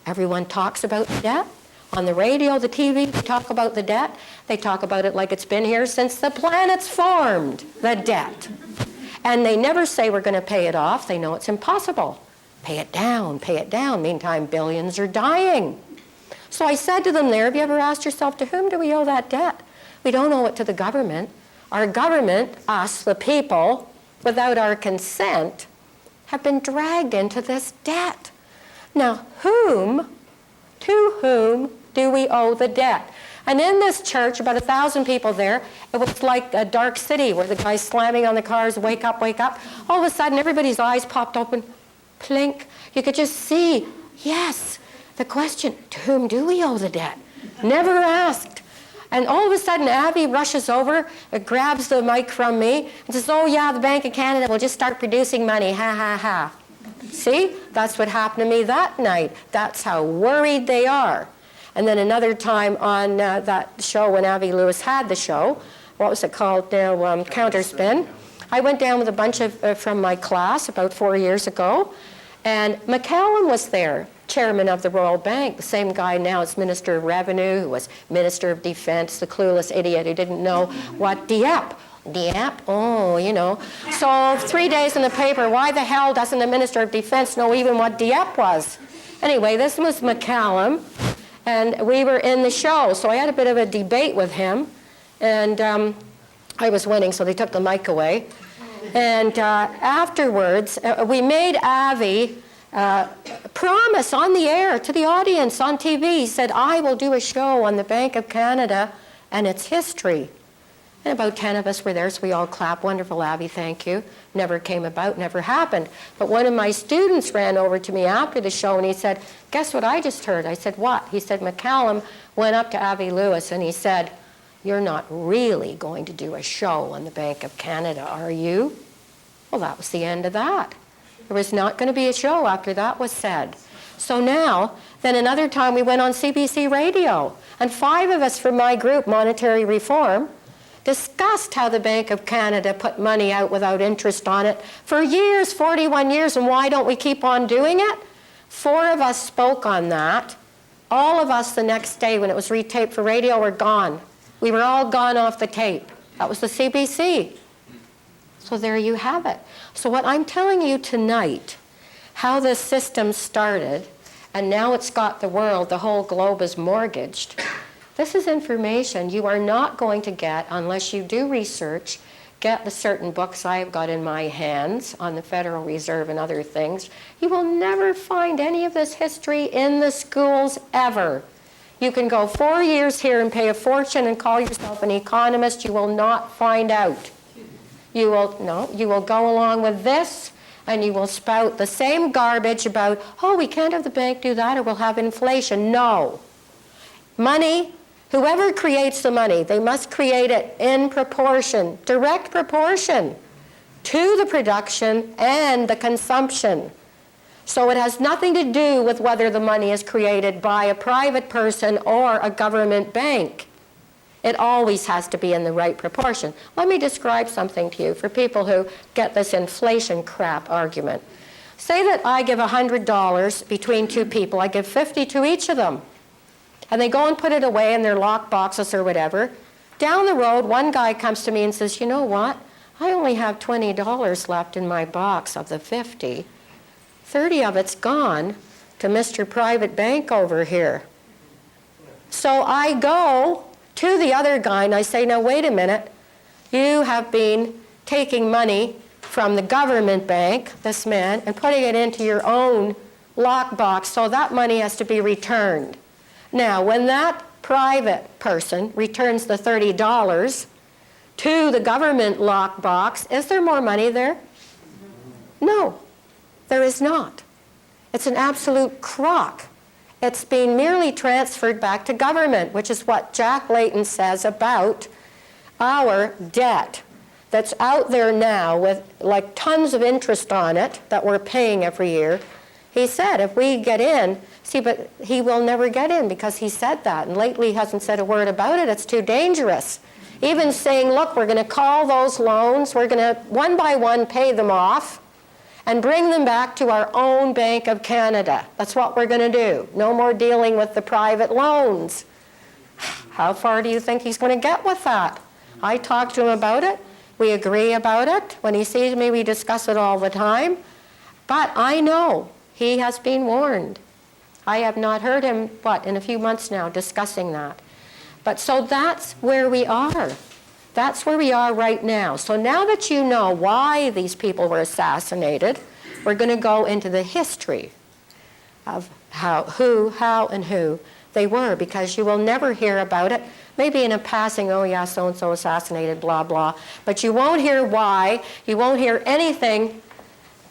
Everyone talks about the debt. On the radio, the TV, they talk about the debt. They talk about it like it's been here since the planets formed, the debt. And they never say we're going to pay it off. They know it's impossible. Pay it down, pay it down. Meantime, billions are dying. So I said to them there, have you ever asked yourself, to whom do we owe that debt? We don't owe it to the government. Our government, us, the people, without our consent, have been dragged into this debt. Now, to whom do we owe the debt? And in this church, about 1,000 people there, it was like a dark city where the guy's slamming on the cars, wake up, wake up. All of a sudden, everybody's eyes popped open, plink. You could just see, yes, the question, to whom do we owe the debt? Never asked. And all of a sudden, Abby rushes over, grabs the mic from me, and says, oh yeah, the Bank of Canada will just start producing money, ha, ha, ha. See, that's what happened to me that night. That's how worried they are. And then another time on that show when Avi Lewis had the show, what was it called now, Counterspin, I went down with a bunch of from my class about 4 years ago, and McCallum was there, chairman of the Royal Bank, the same guy now is Minister of Revenue, who was Minister of Defense, the clueless idiot who didn't know what Dieppe, oh, you know. So 3 days in the paper, why the hell doesn't the Minister of Defense know even what Dieppe was? Anyway, this was McCallum, and we were in the show, so I had a bit of a debate with him, and I was winning, so they took the mic away. And afterwards, we made Avi promise on the air to the audience on TV. He said, I will do a show on the Bank of Canada and its history. And about 10 of us were there, so we all clapped. Wonderful, Avi, thank you. Never came about, never happened. But one of my students ran over to me after the show and he said, guess what I just heard? I said, what? He said, McCallum went up to Avi Lewis and he said, you're not really going to do a show on the Bank of Canada, are you? Well, that was the end of that. There was not going to be a show after that was said. So now, then another time we went on CBC radio, and 5 of us from my group, Monetary Reform, discussed how the Bank of Canada put money out without interest on it for years, 41 years, and why don't we keep on doing it? 4 of us spoke on that. All of us the next day when it was retaped for radio were gone. We were all gone off the tape. That was the CBC. So there you have it. So what I'm telling you tonight, how this system started, and now it's got the world, the whole globe is mortgaged. This is information you are not going to get unless you do research, get the certain books I've got in my hands on the Federal Reserve and other things. You will never find any of this history in the schools ever. You can go 4 years here and pay a fortune and call yourself an economist. You will not find out. You will go along with this and you will spout the same garbage about, oh, we can't have the bank do that or we'll have inflation. No. Money, whoever creates the money, they must create it in proportion, direct proportion to the production and the consumption. So it has nothing to do with whether the money is created by a private person or a government bank. It always has to be in the right proportion. Let me describe something to you for people who get this inflation crap argument. Say that I give $100 between 2 people. I give 50 to each of them. And they go and put it away in their lock boxes or whatever. Down the road, one guy comes to me and says, you know what? I only have $20 left in my box of the 50. 30 of it's gone to Mr. Private Bank over here. So I go to the other guy and I say, now wait a minute. You have been taking money from the government bank, this man, and putting it into your own lockbox, so that money has to be returned. Now, when that private person returns the $30 to the government lockbox, is there more money there? No, there is not. It's an absolute crock. It's being merely transferred back to government, which is what Jack Layton says about our debt that's out there now with like tons of interest on it that we're paying every year. He said if we get in, see, but he will never get in because he said that, and lately he hasn't said a word about it. It's too dangerous. Even saying, look, we're going to call those loans, we're going to one by one pay them off and bring them back to our own Bank of Canada. That's what we're going to do. No more dealing with the private loans. How far do you think he's going to get with that? I talk to him about it. We agree about it. When he sees me, we discuss it all the time. But I know he has been warned. I have not heard him, in a few months now, discussing that. But so that's where we are. That's where we are right now. So now that you know why these people were assassinated, we're going to go into the history of how, and who they were, because you will never hear about it. Maybe in a passing, oh yeah, so-and-so assassinated, blah, blah. But you won't hear why. You won't hear anything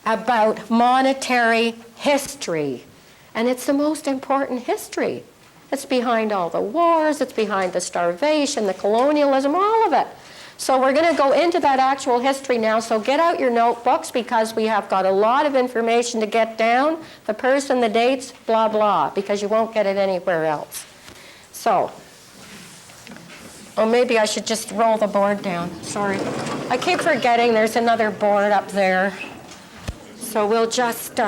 about monetary history. And it's the most important history. It's behind all the wars, it's behind the starvation, the colonialism, all of it. So we're going to go into that actual history now. So get out your notebooks because we have got a lot of information to get down. The person, the dates, blah, blah, because you won't get it anywhere else. So, oh, maybe I should just roll the board down. Sorry. I keep forgetting there's another board up there. So we'll just...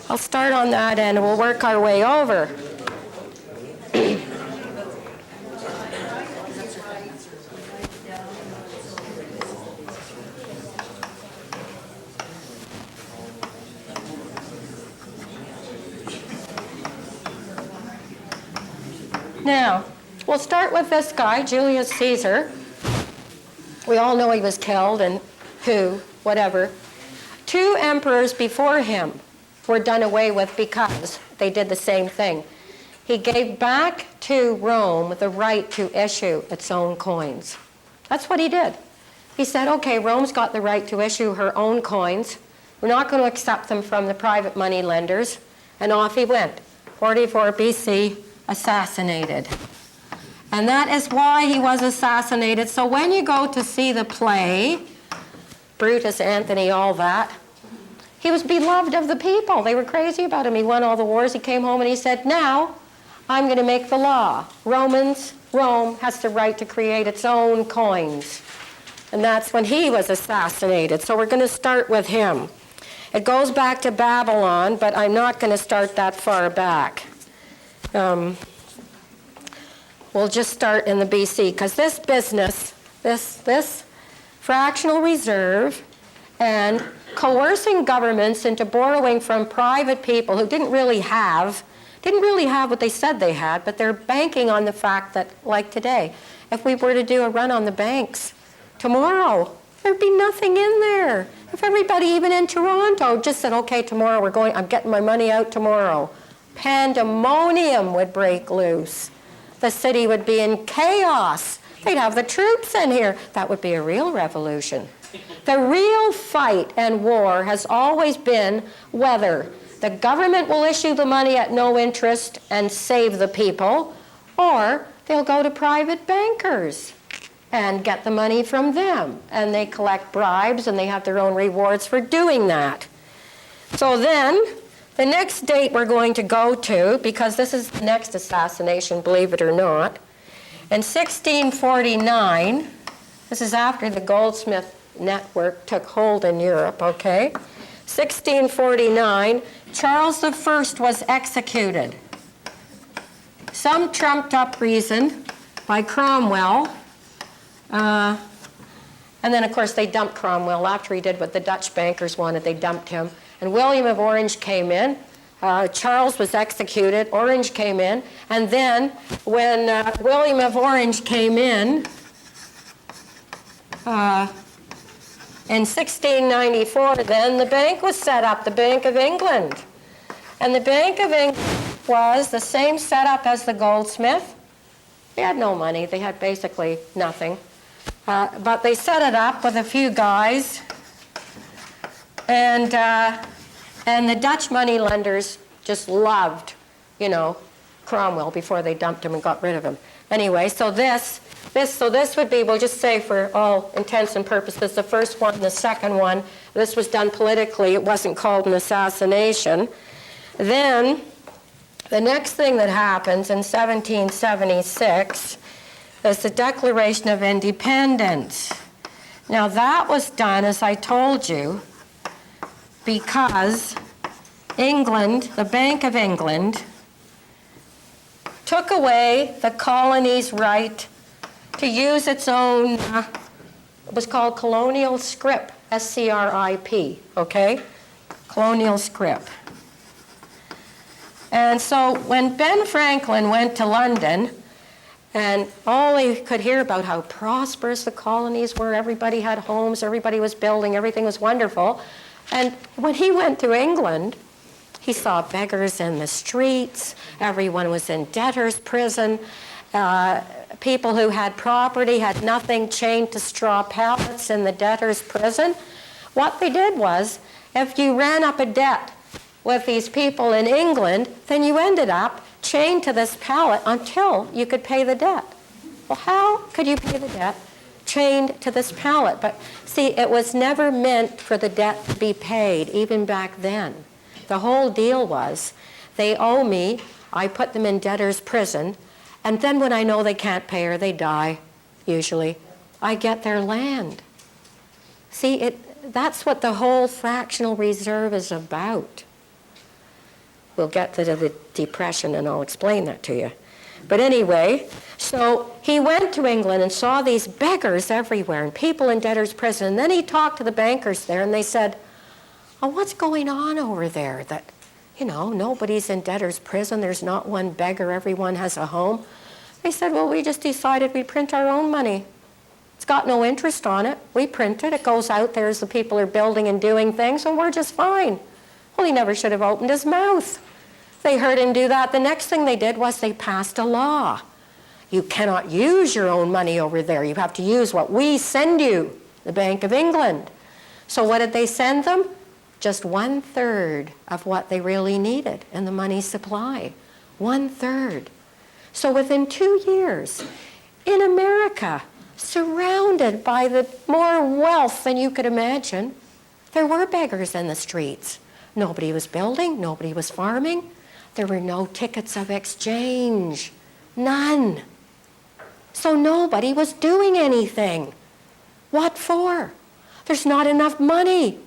I'll start on that end and we'll work our way over. Now, we'll start with this guy, Julius Caesar. We all know he was killed and who, whatever. 2 emperors before him were done away with because they did the same thing. He gave back to Rome the right to issue its own coins. That's what he did. He said, okay, Rome's got the right to issue her own coins. We're not going to accept them from the private money lenders. And off he went. 44 BC, assassinated. And that is why he was assassinated. So when you go to see the play, Brutus, Antony, all that, He was beloved of the people. They were crazy about him. He won all the wars. He came home and he said, now I'm going to make the law. Rome has the right to create its own coins. And that's when he was assassinated. So we're going to start with him. It goes back to Babylon, but I'm not going to start that far back. We'll just start in the BC, because this business, this fractional reserve and coercing governments into borrowing from private people who didn't really have what they said they had, but they're banking on the fact that, like today, if we were to do a run on the banks tomorrow, there'd be nothing in there. If everybody, even in Toronto, just said, okay, tomorrow I'm getting my money out tomorrow, pandemonium would break loose. The city would be in chaos. They'd have the troops in here. That would be a real revolution. The real fight and war has always been whether the government will issue the money at no interest and save the people, or they'll go to private bankers and get the money from them. And they collect bribes and they have their own rewards for doing that. So then, the next date we're going to go to, because this is the next assassination, believe it or not, in 1649, this is after the Goldsmith network took hold in Europe, okay? 1649, Charles I was executed. Some trumped up reason by Cromwell. And then, of course, they dumped Cromwell after he did what the Dutch bankers wanted. They dumped him. And William of Orange came in. Charles was executed. Orange came in. And then, when William of Orange came in 1694, then the bank was set up, the Bank of England. And the Bank of England was the same setup as the Goldsmith. They had no money. They had basically nothing. But they set it up with a few guys. And the Dutch money lenders just loved, Cromwell before they dumped him and got rid of him. Anyway, so this would be, we'll just say for all intents and purposes, the first one, the second one. This was done politically. It wasn't called an assassination. Then, the next thing that happens in 1776 is the Declaration of Independence. Now, that was done, as I told you, because England, the Bank of England, took away the colony's right to use its own, it was called colonial scrip, S-C-R-I-P, okay? Colonial scrip. And so when Ben Franklin went to London, and all he could hear about how prosperous the colonies were, everybody had homes, everybody was building, everything was wonderful. And when he went to England, he saw beggars in the streets, everyone was in debtor's prison, people who had property had nothing, chained to straw pallets in the debtor's prison. What they did was, if you ran up a debt with these people in England, then you ended up chained to this pallet until you could pay the debt. Well, how could you pay the debt chained to this pallet? But see, it was never meant for the debt to be paid, even back then. The whole deal was, they owe me, I put them in debtor's prison, and then when I know they can't pay or they die, usually, I get their land. See, that's what the whole fractional reserve is about. We'll get to the Depression and I'll explain that to you. But anyway, so he went to England and saw these beggars everywhere and people in debtor's prison. And then he talked to the bankers there and they said, oh, what's going on over there? That, nobody's in debtor's prison. There's not one beggar. Everyone has a home. They said, well, we just decided we'd print our own money. It's got no interest on it. We print it. It goes out there as the people are building and doing things, and we're just fine. Well, he never should have opened his mouth. They heard him do that. The next thing they did was they passed a law. You cannot use your own money over there. You have to use what we send you, the Bank of England. So what did they send them? Just 1/3 of what they really needed in the money supply. 1/3. So within 2 years, in America, surrounded by more wealth than you could imagine, There were beggars in the streets. Nobody was building, nobody was farming. There were no tickets of exchange, none. So nobody was doing anything. What for? There's not enough money.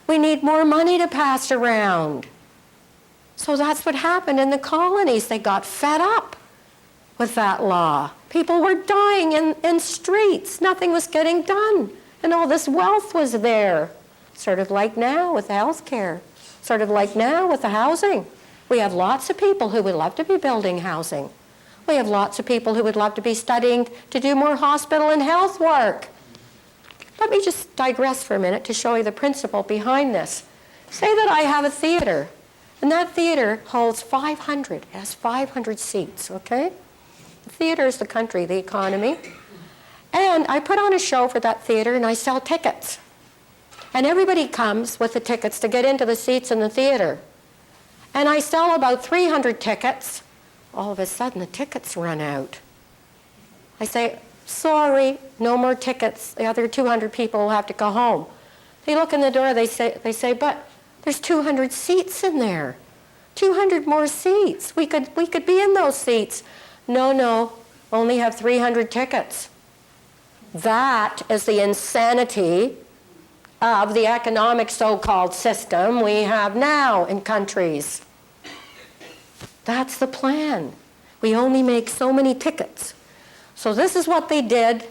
We need more money to pass around. So that's what happened in the colonies. They got fed up with that law. People were dying in streets. Nothing was getting done. And all this wealth was there. Sort of like now with the health care. Sort of like now with the housing. We have lots of people who would love to be building housing. We have lots of people who would love to be studying to do more hospital and health work. Let me just digress for a minute to show you the principle behind this. Say that I have a theater, and that theater holds 500. It has 500 seats, okay? The theater is the country, the economy. And I put on a show for that theater, and I sell tickets. And everybody comes with the tickets to get into the seats in the theater. And I sell about 300 tickets. All of a sudden, the tickets run out. I say, sorry, no more tickets. The other 200 people will have to go home. They look in the door, they say, but there's 200 seats in there. 200 more seats. We could be in those seats. No, only have 300 tickets. That is the insanity of the economic so-called system we have now in countries. That's the plan. We only make so many tickets. So this is what they did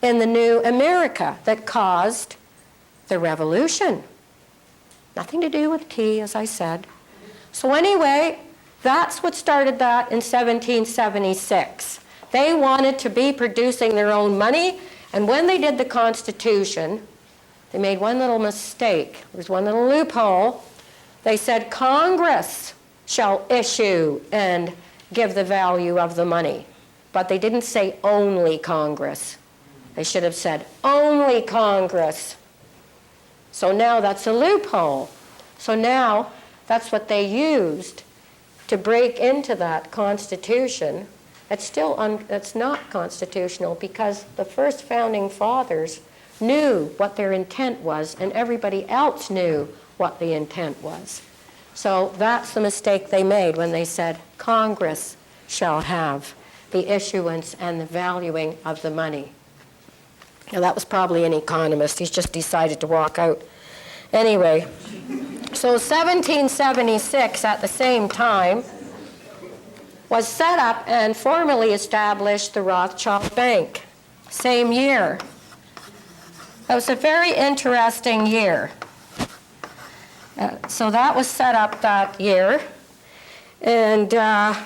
in the new America that caused the revolution. Nothing to do with tea, as I said. So anyway, that's what started that in 1776. They wanted to be producing their own money, and when they did the Constitution, they made one little mistake. There was one little loophole. They said Congress shall issue and give the value of the money. But they didn't say only Congress. They should have said only Congress. So now that's a loophole. So now that's what they used to break into that Constitution. It's not constitutional because the first founding fathers knew what their intent was, and everybody else knew what the intent was. So that's the mistake they made when they said Congress shall have the issuance and the valuing of the money. Now that was probably an economist. He's just decided to walk out. Anyway, so 1776 at the same time was set up and formally established the Rothschild Bank. Same year. It was a very interesting year. So that was set up that year. And the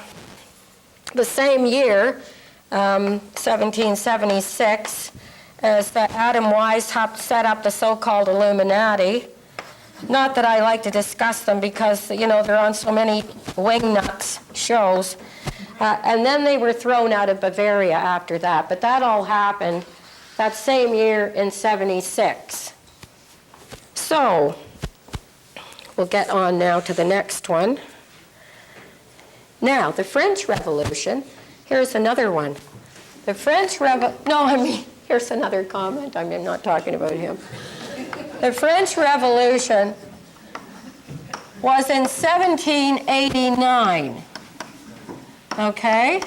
same year, 1776, as that Adam Weishaupt set up the so-called Illuminati. Not that I like to discuss them because, you know, they're on so many wingnuts shows. And then they were thrown out of Bavaria after that. But that all happened that same year in 76. So we'll get on now to the next one. Now, the French Revolution, here's another one. The French Revolution, here's another comment. I'm not talking about him. The French Revolution was in 1789. Okay?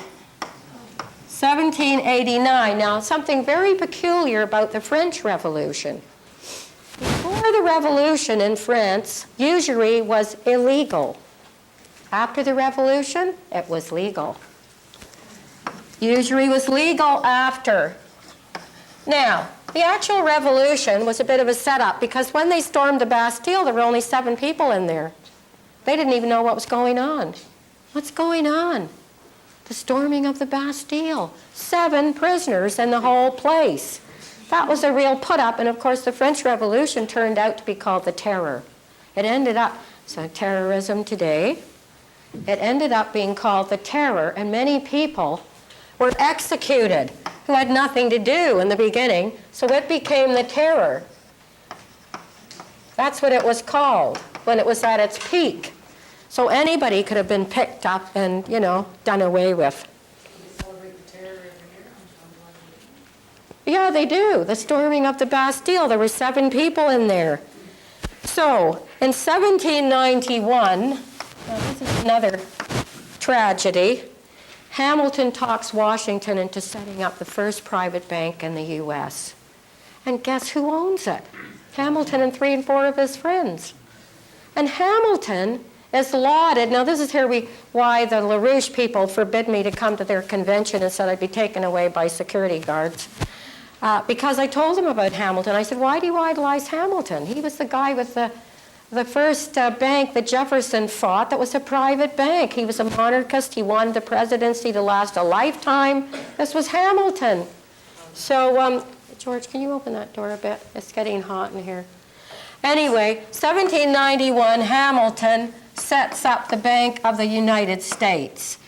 1789. Now, something very peculiar about the French Revolution. Before the Revolution in France, usury was illegal. After the Revolution, it was legal. Usury was legal after. Now, the actual revolution was a bit of a setup because when they stormed the Bastille, there were only 7 people in there. They didn't even know what was going on. What's going on? The storming of the Bastille. 7 prisoners in the whole place. That was a real put-up, and of course the French Revolution turned out to be called the Terror. It ended up, so terrorism today, it ended up being called the Terror, and many people were executed who had nothing to do in the beginning, so it became the Terror. That's what it was called when it was at its peak. So anybody could have been picked up and, you know, done away with. Yeah, they do. The storming of the Bastille. There were 7 people in there. So So, in 1791, now this is another tragedy, Hamilton talks Washington into setting up the first private bank in the U.S. And guess who owns it? Hamilton and 3 and 4 of his friends. And Hamilton is lauded. Now this is why the LaRouche people forbid me to come to their convention and said I'd be taken away by security guards. Because I told them about Hamilton. I said, why do you idolize Hamilton? He was the guy with the first bank that Jefferson fought that was a private bank. He was a monarchist. He wanted the presidency to last a lifetime. This was Hamilton. So, George, can you open that door a bit? It's getting hot in here. Anyway, 1791, Hamilton sets up the Bank of the United States.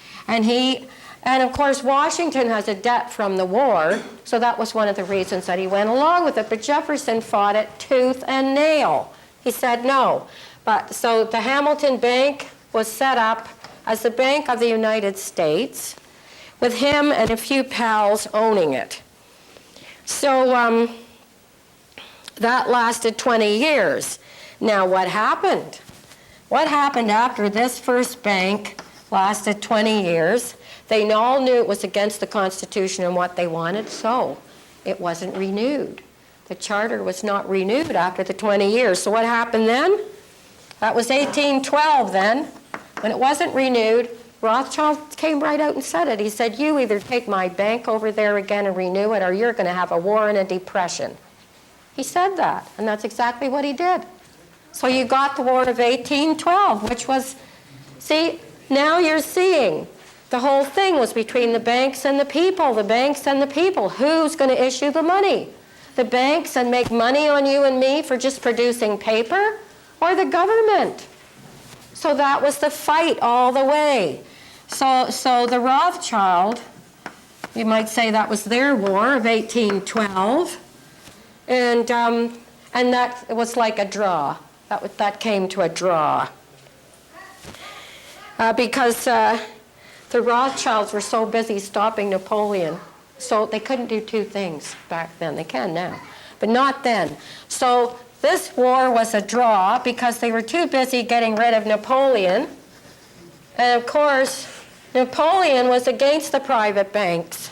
And of course, Washington has a debt from the war, so that was one of the reasons that he went along with it. But Jefferson fought it tooth and nail. He said no. So the Hamilton Bank was set up as the Bank of the United States, with him and a few pals owning it. So that lasted 20 years. Now what happened? What happened after this first bank lasted 20 years? They all knew it was against the Constitution and what they wanted, so it wasn't renewed. The charter was not renewed after the 20 years. So what happened then? That was 1812 then. When it wasn't renewed, Rothschild came right out and said it. He said, you either take my bank over there again and renew it, or you're going to have a war and a depression. He said that, and that's exactly what he did. So you got the War of 1812, which was, see, now you're seeing the whole thing was between the banks and the people, the banks and the people. Who's going to issue the money? The banks and make money on you and me for just producing paper, or the government? So that was the fight all the way. So the Rothschild, you might say that was their war of 1812, and that was like a draw. That came to a draw. Because the Rothschilds were so busy stopping Napoleon, so they couldn't do two things back then. They can now, but not then. So this war was a draw because they were too busy getting rid of Napoleon. And of course, Napoleon was against the private banks,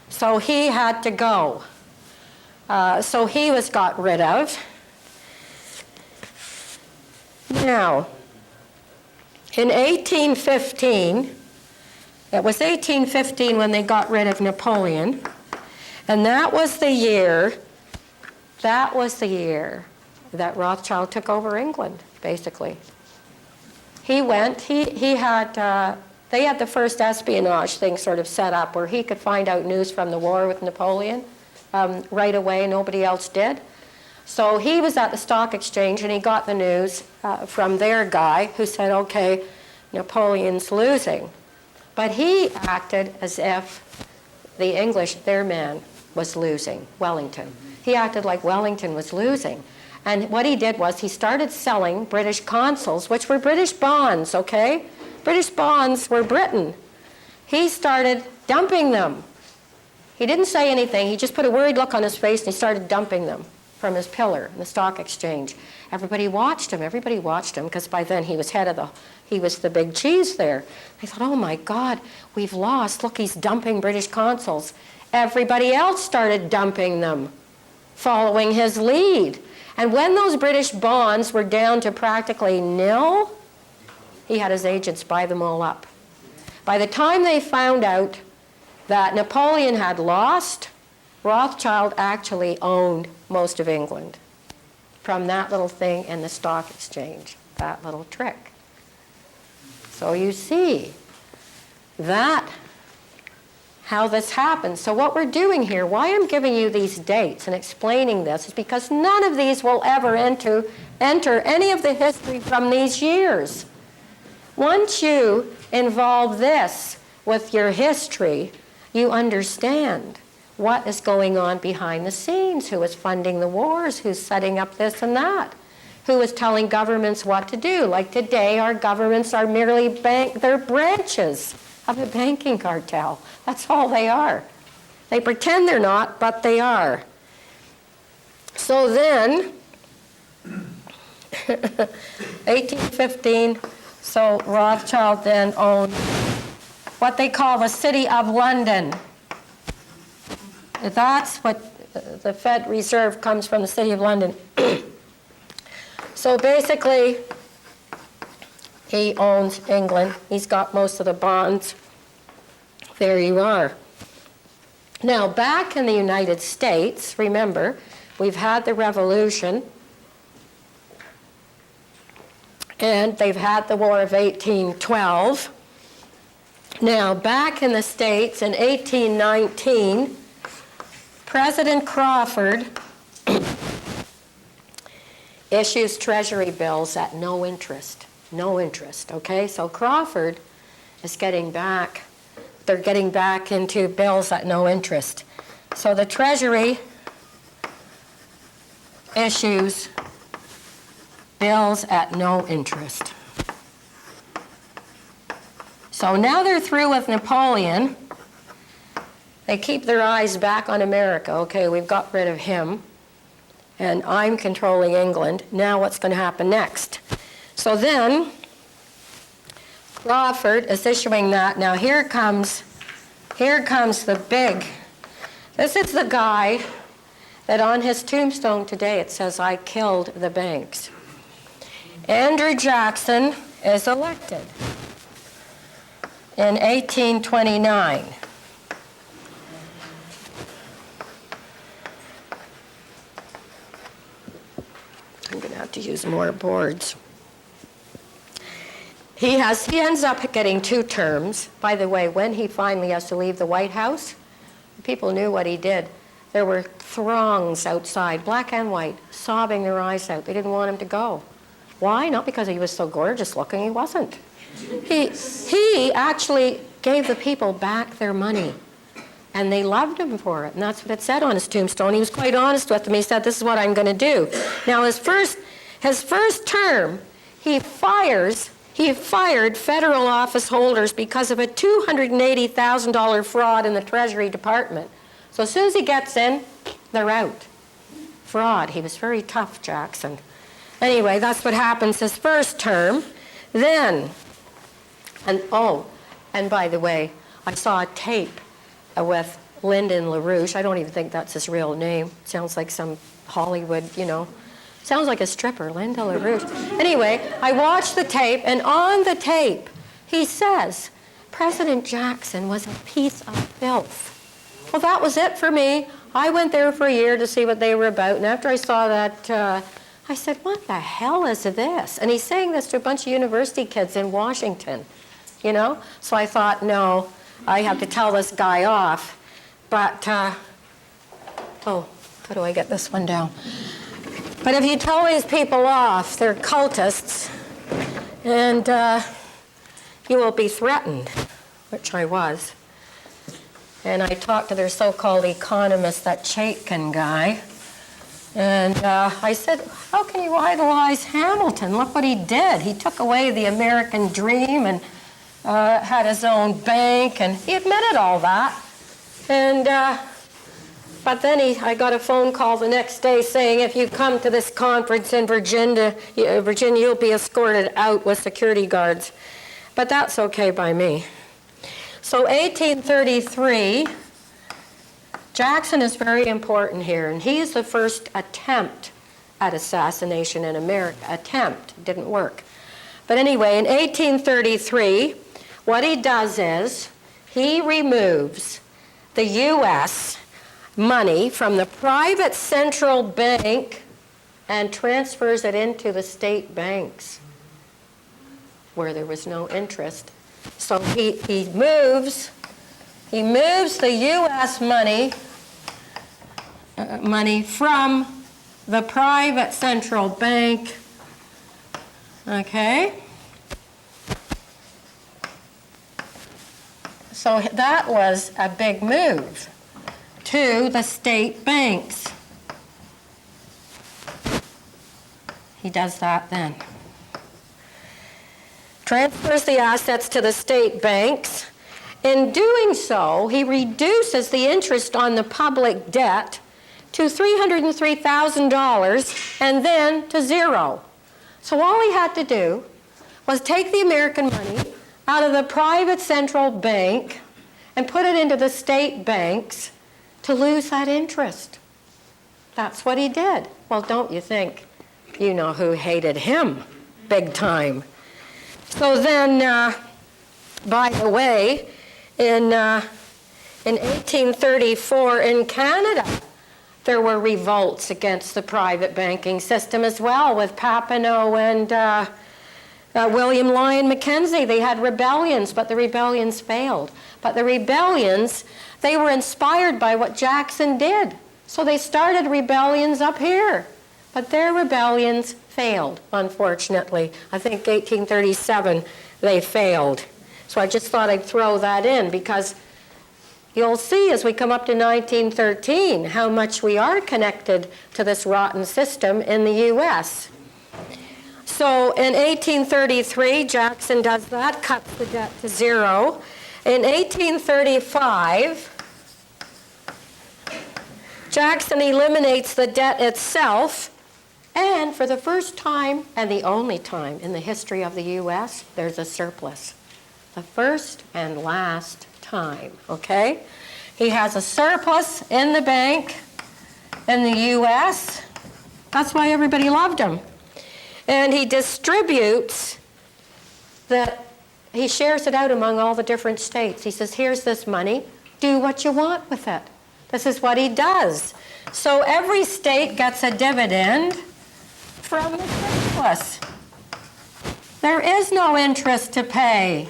so he had to go. So he was got rid of. Now, in 1815, it was 1815 when they got rid of Napoleon, and that was the year that Rothschild took over England, basically. He had, they had the first espionage thing sort of set up where he could find out news from the war with Napoleon right away, nobody else did. So he was at the stock exchange and he got the news from their guy who said, okay, Napoleon's losing. But he acted as if the English, their man, was losing, Wellington. He acted like Wellington was losing. And what he did was he started selling British consols, which were British bonds, okay? British bonds were Britain. He started dumping them. He didn't say anything. He just put a worried look on his face and he started dumping them from his pillar in the stock exchange. Everybody watched him because by then he was he was the big cheese there. They thought, oh my God, we've lost. Look, he's dumping British consols. Everybody else started dumping them, following his lead. And when those British bonds were down to practically nil, he had his agents buy them all up. By the time they found out that Napoleon had lost, Rothschild actually owned most of England from that little thing in the stock exchange, that little trick. So you see that, how this happens. So what we're doing here, why I'm giving you these dates and explaining this, is because none of these will ever enter any of the history from these years. Once you involve this with your history, you understand what is going on behind the scenes, who is funding the wars, who's setting up this and that, who is telling governments what to do. Like today, our governments are merely they're branches of the banking cartel. That's all they are. They pretend they're not, but they are. So then, 1815, so Rothschild then owned what they call the City of London. That's what the Fed Reserve comes from, the City of London. So basically, he owns England. He's got most of the bonds. There you are. Now, back in the United States, remember, we've had the Revolution, and they've had the War of 1812. Now, back in the States in 1819, President Crawford issues treasury bills at no interest. No interest, okay? So Crawford is getting back, they're getting back into bills at no interest. So the Treasury issues bills at no interest. So now they're through with Napoleon. They keep their eyes back on America. Okay, we've got rid of him, and I'm controlling England. Now what's going to happen next? So then, Crawford is issuing that. Now here comes the big, this is the guy that on his tombstone today it says, "I killed the banks." Andrew Jackson is elected in 1829. I'm going to have to use more boards. He ends up getting 2 terms. By the way, when he finally has to leave the White House, people knew what he did. There were throngs outside, black and white, sobbing their eyes out. They didn't want him to go. Why? Not because he was so gorgeous looking. He wasn't. He actually gave the people back their money, and they loved him for it. And that's what it said on his tombstone. He was quite honest with them. He said, "This is what I'm going to do." Now, his first term, he fired federal office holders because of a $280,000 fraud in the Treasury Department. So as soon as he gets in, they're out. Fraud. He was very tough, Jackson. Anyway, that's what happens his first term. Then, and by the way, I saw a tape with Lyndon LaRouche. I don't even think that's his real name. Sounds like some Hollywood, sounds like a stripper, Linda LaRouche. Anyway, I watched the tape, and on the tape, he says, President Jackson was a piece of filth. Well, that was it for me. I went there for a year to see what they were about, and after I saw that, I said, what the hell is this? And he's saying this to a bunch of university kids in Washington, So I thought, no, I have to tell this guy off. But, how do I get this one down? But if you tell these people off, they're cultists, and you will be threatened, which I was. And I talked to their so-called economist, that Chaikin guy, and I said, how can you idolize Hamilton? Look what he did. He took away the American dream and had his own bank, and he admitted all that. And but then I got a phone call the next day saying, if you come to this conference in Virginia, you'll be escorted out with security guards. But that's okay by me. So 1833, Jackson is very important here, and he's the first attempt at assassination in America. Attempt, didn't work. But anyway, in 1833, what he does is he removes the U.S. money from the private central bank and transfers it into the state banks where there was no interest. So he moves the U.S. money from the private central bank, okay? So that was a big move to the state banks. He does that then. Transfers the assets to the state banks. In doing so, he reduces the interest on the public debt to $303,000 and then to zero. So all he had to do was take the American money out of the private central bank and put it into the state banks to lose that interest. That's what he did. Well, don't you think you know who hated him big time? So then, by the way, in 1834 in Canada, there were revolts against the private banking system as well, with Papineau and William Lyon Mackenzie. They had rebellions, but the rebellions failed. But the rebellions, they were inspired by what Jackson did. So they started rebellions up here. But their rebellions failed, unfortunately. I think 1837 they failed. So I just thought I'd throw that in, because you'll see as we come up to 1913 how much we are connected to this rotten system in the U.S. So in 1833, Jackson does that, cuts the debt to zero. In 1835, Jackson eliminates the debt itself, and for the first time and the only time in the history of the U.S., there's a surplus. The first and last time, okay? He has a surplus in the bank in the U.S. That's why everybody loved him. And he distributes that, he shares it out among all the different states. He says, here's this money, do what you want with it. This is what he does. So every state gets a dividend from the surplus. There is no interest to pay.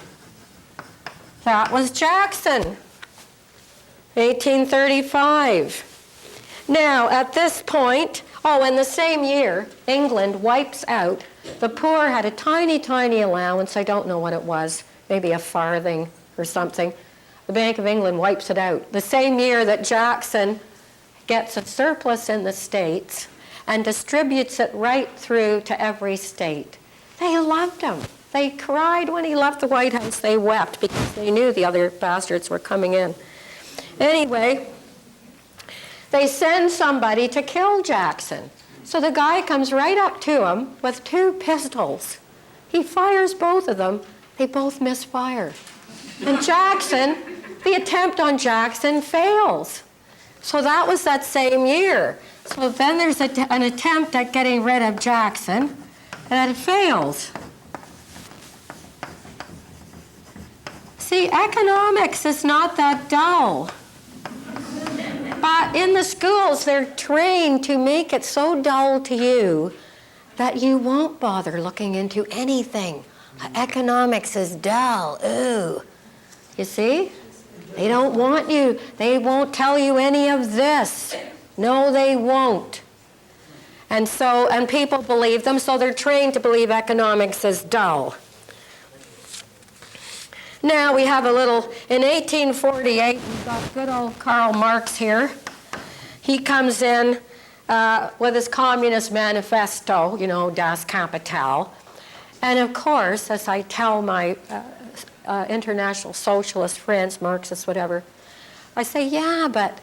That was Jackson, 1835. Now, at this point, in the same year, England wipes out. The poor had a tiny, tiny allowance. I don't know what it was, maybe a farthing or something. The Bank of England wipes it out. The same year that Jackson gets a surplus in the states and distributes it right through to every state. They loved him. They cried when he left the White House. They wept because they knew the other bastards were coming in. Anyway, they send somebody to kill Jackson. So the guy comes right up to him with 2 pistols. He fires both of them. They both misfire. And Jackson, the attempt on Jackson fails. So that was that same year. So then there's an attempt at getting rid of Jackson, and it fails. See, economics is not that dull. But in the schools, they're trained to make it so dull to you that you won't bother looking into anything. Economics is dull. Ooh. You see? They don't want you. They won't tell you any of this. No, they won't. And people believe them, so they're trained to believe economics is dull. Now we have in 1848, we've got good old Karl Marx here. He comes in with his Communist Manifesto, Das Kapital. And of course, as I tell my international socialist friends, Marxists, whatever, I say, yeah, but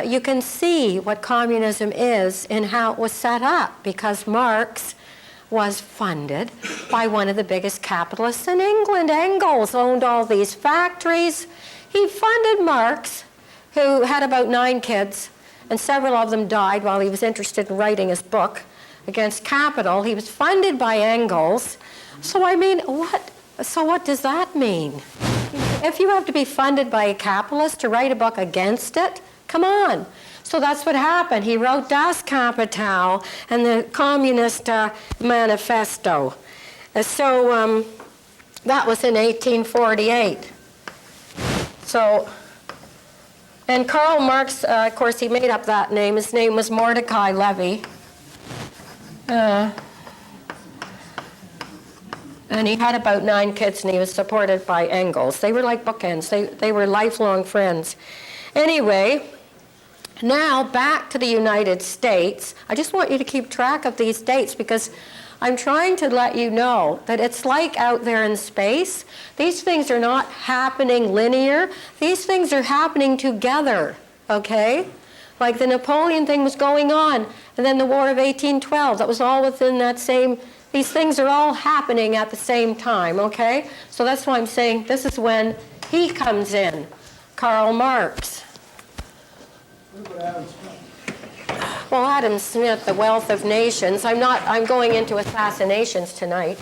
you can see what communism is in how it was set up, because Marx was funded by one of the biggest capitalists in England. Engels owned all these factories. He funded Marx, who had about 9 kids, and several of them died while he was interested in writing his book against capital. He was funded by Engels. So I mean, what does that mean? If you have to be funded by a capitalist to write a book against it, come on. So that's what happened. He wrote Das Kapital and the Communist Manifesto. So that was in 1848. And Karl Marx, of course, he made up that name. His name was Mordecai Levy. And he had about 9 kids, and he was supported by Engels. They were like bookends. They were lifelong friends. Anyway, now back to the United States. I just want you to keep track of these dates, because I'm trying to let you know that it's like out there in space. These things are not happening linear. These things are happening together, okay? Like the Napoleon thing was going on, and then the War of 1812, that was all within that same, these things are all happening at the same time, okay? So that's why I'm saying this is when he comes in, Karl Marx. What about Adam Smith? Well, Adam Smith, The Wealth of Nations. I'm going into Assassinations tonight.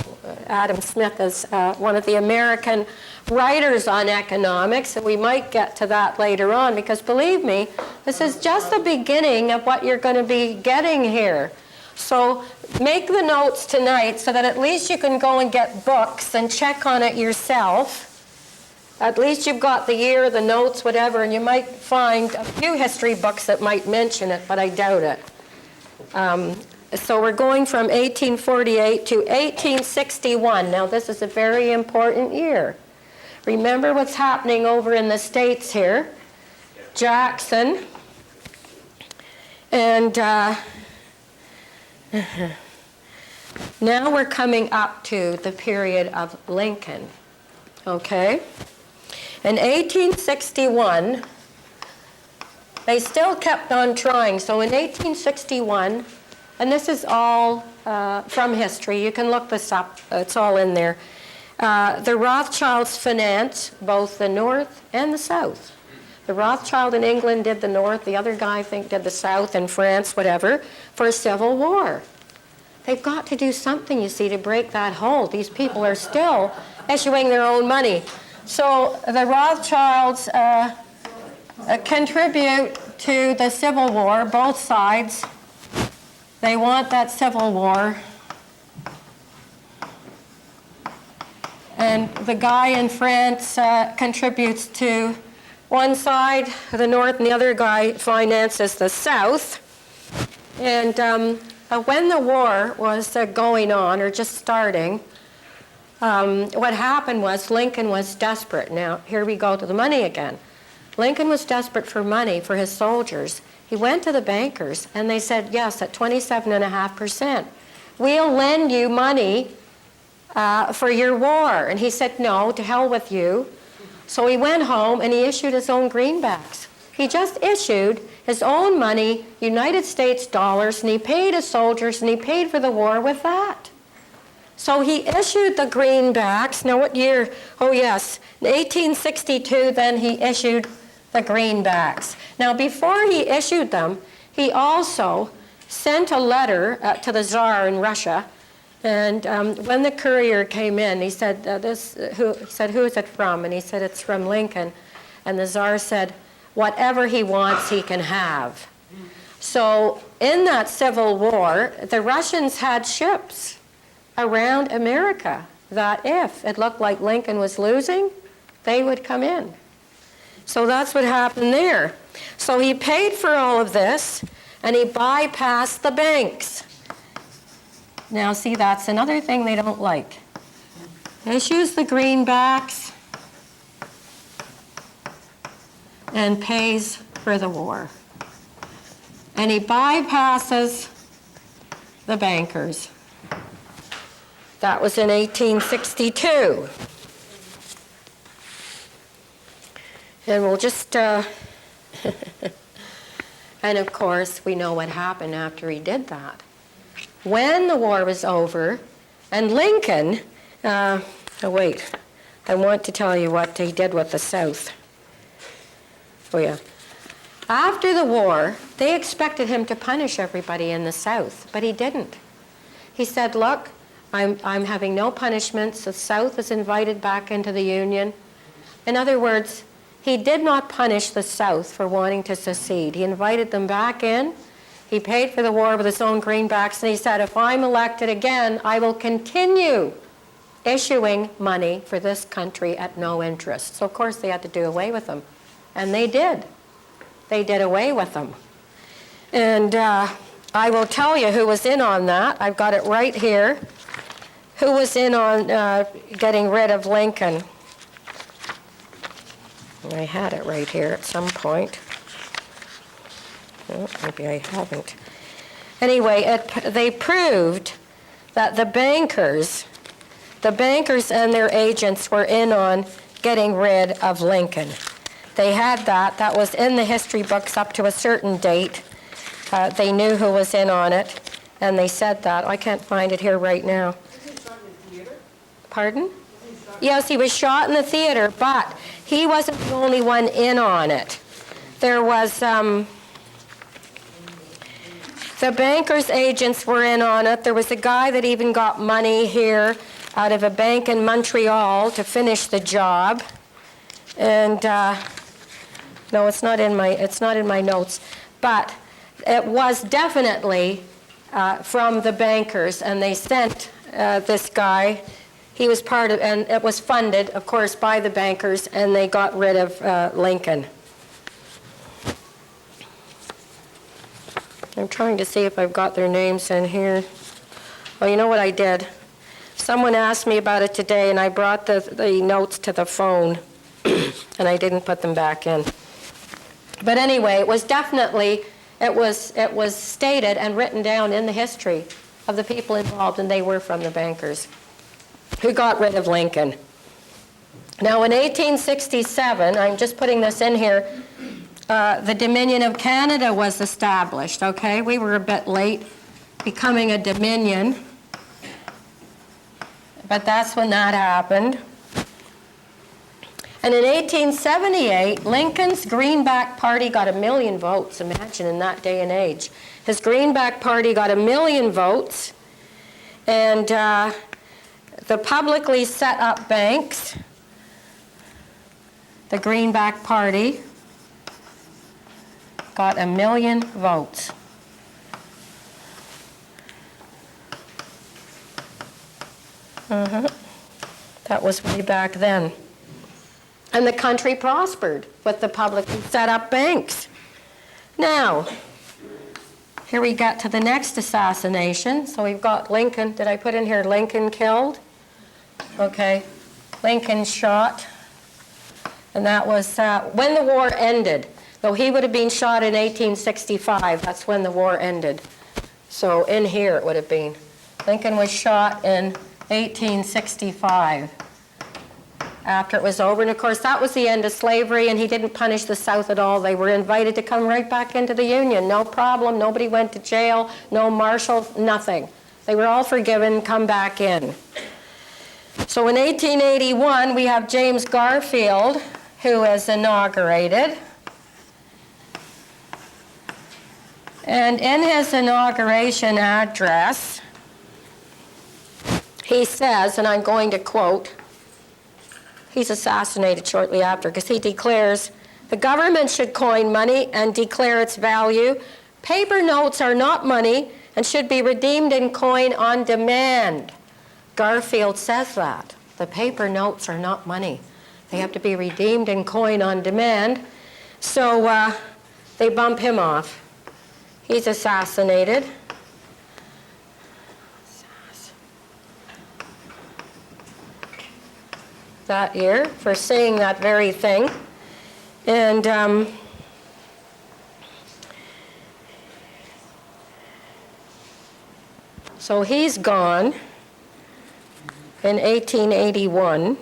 Adam Smith is one of the American writers on economics, and we might get to that later on, because believe me, this is just the beginning of what you're going to be getting here. So make the notes tonight so that at least you can go and get books and check on it yourself. At least you've got the year, the notes, whatever, and you might find a few history books that might mention it, but I doubt it. So we're going from 1848 to 1861. Now this is a very important year. Remember what's happening over in the States here. Jackson. And now we're coming up to the period of Lincoln. Okay? In 1861, they still kept on trying. So in 1861, and this is all from history, you can look this up, it's all in there. The Rothschilds financed both the North and the South. The Rothschild in England did the North, the other guy, I think, did the South in France, whatever, for a civil war. They've got to do something, you see, to break that hold. These people are still issuing their own money. So the Rothschilds contribute to the Civil War, both sides. They want that Civil War. And the guy in France contributes to one side, the North, and the other guy finances the South. And when the war was going on, or just starting, what happened was Lincoln was desperate. Now, here we go to the money again. Lincoln was desperate for money for his soldiers. He went to the bankers, and they said, yes, at 27.5%. We'll lend you money for your war. And he said, no, to hell with you. So he went home, and he issued his own greenbacks. He just issued his own money, United States dollars, and he paid his soldiers, and he paid for the war with that. So he issued the greenbacks. Now what year? Oh yes, in 1862 then he issued the greenbacks. Now before he issued them, he also sent a letter to the Tsar in Russia. And when the courier came in, he said, who is it from? And he said, it's from Lincoln. And the Tsar said, whatever he wants, he can have. So in that Civil War, the Russians had ships around America that if it looked like Lincoln was losing, they would come in. So that's what happened there. So he paid for all of this, and he bypassed the banks. Now see, that's another thing they don't like. Issues the greenbacks and pays for the war. And he bypasses the bankers. That was in 1862. And we'll just, and of course, we know what happened after he did that. When the war was over, and Lincoln, oh wait, I want to tell you what he did with the South. Oh yeah. After the war, they expected him to punish everybody in the South, but he didn't. He said, look, I'm having no punishments. The South is invited back into the Union. In other words, he did not punish the South for wanting to secede. He invited them back in. He paid for the war with his own greenbacks, and he said, if I'm elected again, I will continue issuing money for this country at no interest. So, of course, they had to do away with them. And they did. They did away with them. And I will tell you who was in on that. I've got it right here. Who was in on getting rid of Lincoln? I had it right here at some point. Oh, maybe I haven't. Anyway, they proved that the bankers and their agents were in on getting rid of Lincoln. they had that. That was in the history books up to a certain date. They knew who was in on it, and they said that. I can't find it here right now. Was he shot in the theater? Pardon? Was he shot Yes, he was shot in the theater, but he wasn't the only one in on it. There was, the banker's agents were in on it. There was a guy that even got money here out of a bank in Montreal to finish the job. And, no, it's not in my notes. But it was definitely from the bankers, and they sent this guy. He was part of, and it was funded, of course, by the bankers, and they got rid of Lincoln. I'm trying to see if I've got their names in here. Oh, you know what I did? Someone asked me about it today, and I brought the notes to the phone, and I didn't put them back in. But anyway, it was definitely, it was stated and written down in the history of the people involved, and they were from the bankers who got rid of Lincoln. Now, in 1867, I'm just putting this in here, the Dominion of Canada was established, okay? We were a bit late becoming a Dominion, but that's when that happened. And in 1878, Lincoln's Greenback Party got 1 million votes. Imagine in that day and age. His Greenback Party got 1 million votes, and the publicly set up banks, the Greenback Party, got 1 million votes. That was way back then. And the country prospered with the publicly set up banks. Now, here we get to the next assassination. So we've got Lincoln. Did I put in here Lincoln killed? Okay. Lincoln shot. And that was when the war ended. Though he would have been shot in 1865. That's when the war ended. So in here it would have been. Lincoln was shot in 1865. After it was over. And of course that was the end of slavery, and he didn't punish the South at all. They were invited to come right back into the Union. No problem. Nobody went to jail. No marshal. Nothing. They were all forgiven, come back in. So in 1881 we have James Garfield, who is inaugurated. And in his inauguration address, he says, and I'm going to quote, he's assassinated shortly after, because he declares, the government should coin money and declare its value. Paper notes are not money and should be redeemed in coin on demand. Garfield says that. The paper notes are not money. They have to be redeemed in coin on demand. So they bump him off. He's assassinated. That year for saying that very thing. And so he's gone in 1881.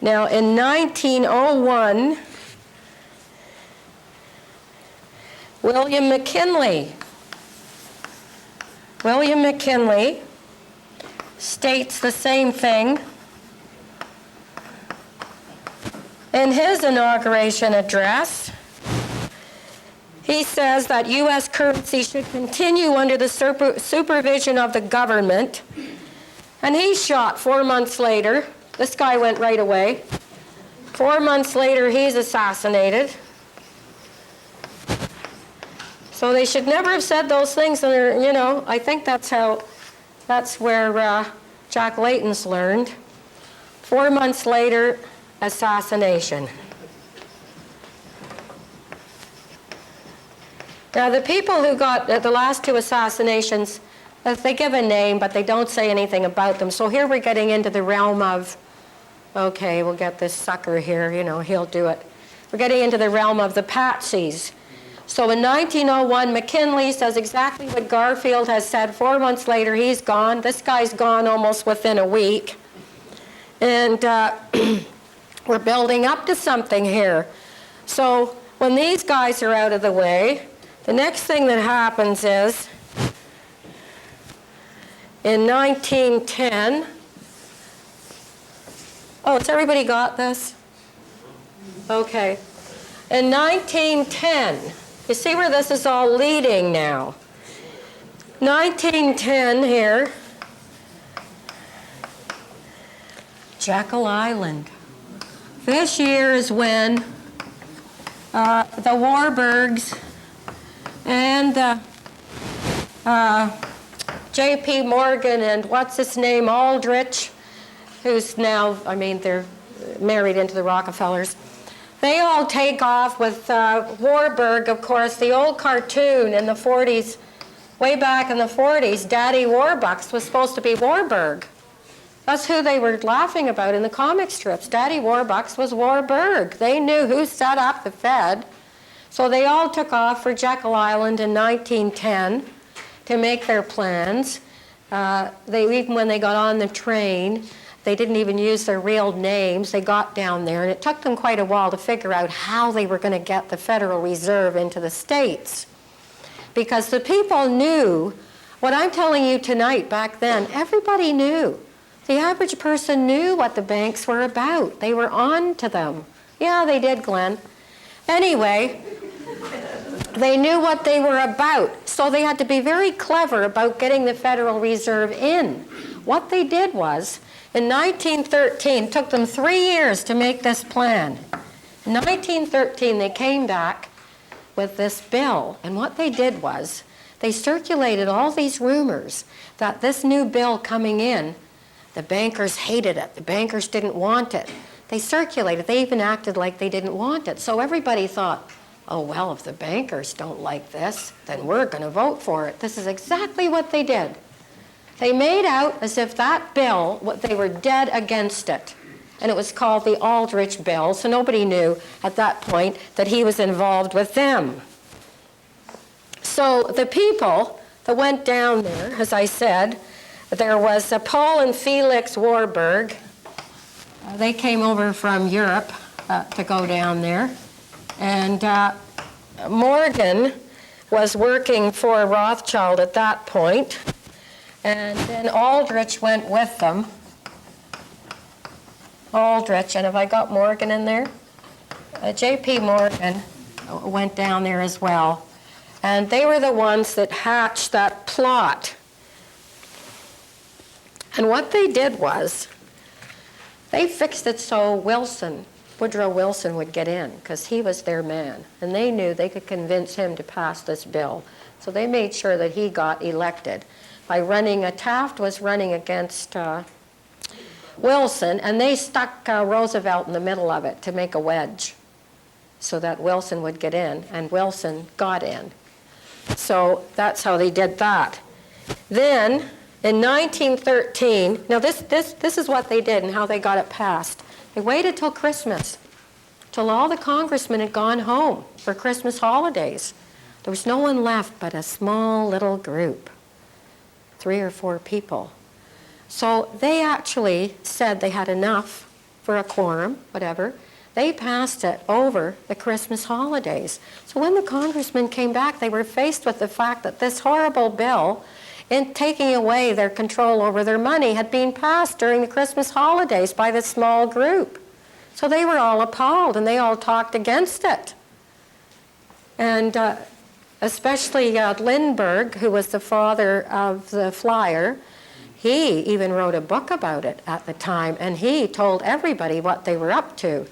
Now in 1901, William McKinley states the same thing in his inauguration address. He says that U.S. currency should continue under the supervision of the government. And he's shot 4 months later. This guy went right away. 4 months later, he's assassinated. So they should never have said those things. And you know, I think that's where Jack Layton's learned. 4 months later, assassination. Now, the people who got the last two assassinations, they give a name, but they don't say anything about them. So here we're getting into the realm of, okay, we'll get this sucker here, you know, he'll do it. We're getting into the realm of the patsies. So in 1901, McKinley says exactly what Garfield has said. 4 months later, he's gone. This guy's gone almost within a week. And We're building up to something here. So when these guys are out of the way, the next thing that happens is in 1910, oh, has everybody got this? Okay. In 1910, you see where this is all leading now. 1910 here, Jekyll Island. This year is when the Warburgs and J.P. Morgan and what's his name, Aldrich, who's now, I mean, they're married into the Rockefellers. They all take off with Warburg, of course, the old cartoon in the 40s, way back in the 40s, Daddy Warbucks was supposed to be Warburg. That's who they were laughing about in the comic strips. Daddy Warbucks was Warburg. They knew who set up the Fed. So they all took off for Jekyll Island in 1910 to make their plans. Even when they got on the train, they didn't even use their real names. They got down there, and it took them quite a while to figure out how they were going to get the Federal Reserve into the States. Because the people knew, what I'm telling you tonight, back then, everybody knew. The average person knew what the banks were about. They were on to them. Yeah, they did, Glenn. Anyway, they knew what they were about. So they had to be very clever about getting the Federal Reserve in. What they did was, in 1913, it took them 3 years to make this plan. In 1913, they came back with this bill. And what they did was, they circulated all these rumors that this new bill coming in, the bankers hated it. The bankers didn't want it. They circulated. They even acted like they didn't want it. So everybody thought, oh, well, if the bankers don't like this, then we're going to vote for it. This is exactly what they did. They made out as if that bill, they were dead against it. And it was called the Aldrich Bill, so nobody knew at that point that he was involved with them. So the people that went down there, as I said, there was Paul and Felix Warburg. They came over from Europe to go down there. And Morgan was working for Rothschild at that point. And then Aldrich went with them. Aldrich, and have I got Morgan in there? J.P. Morgan went down there as well. And they were the ones that hatched that plot. And what they did was, they fixed it so Woodrow Wilson would get in, because he was their man. And they knew they could convince him to pass this bill. So they made sure that he got elected by running, Taft was running against Wilson, and they stuck Roosevelt in the middle of it to make a wedge so that Wilson would get in, and Wilson got in. So that's how they did that. Then, in 1913, now this is what they did and how they got it passed. They waited till Christmas, till all the congressmen had gone home for Christmas holidays. There was no one left but a small little group, 3 or 4 people. So they actually said they had enough for a quorum, whatever. They passed it over the Christmas holidays. So when the congressmen came back, they were faced with the fact that this horrible bill, in taking away their control over their money, had been passed during the Christmas holidays by this small group. So they were all appalled, and they all talked against it. And especially Lindbergh, who was the father of the flyer, he even wrote a book about it at the time, and he told everybody what they were up to.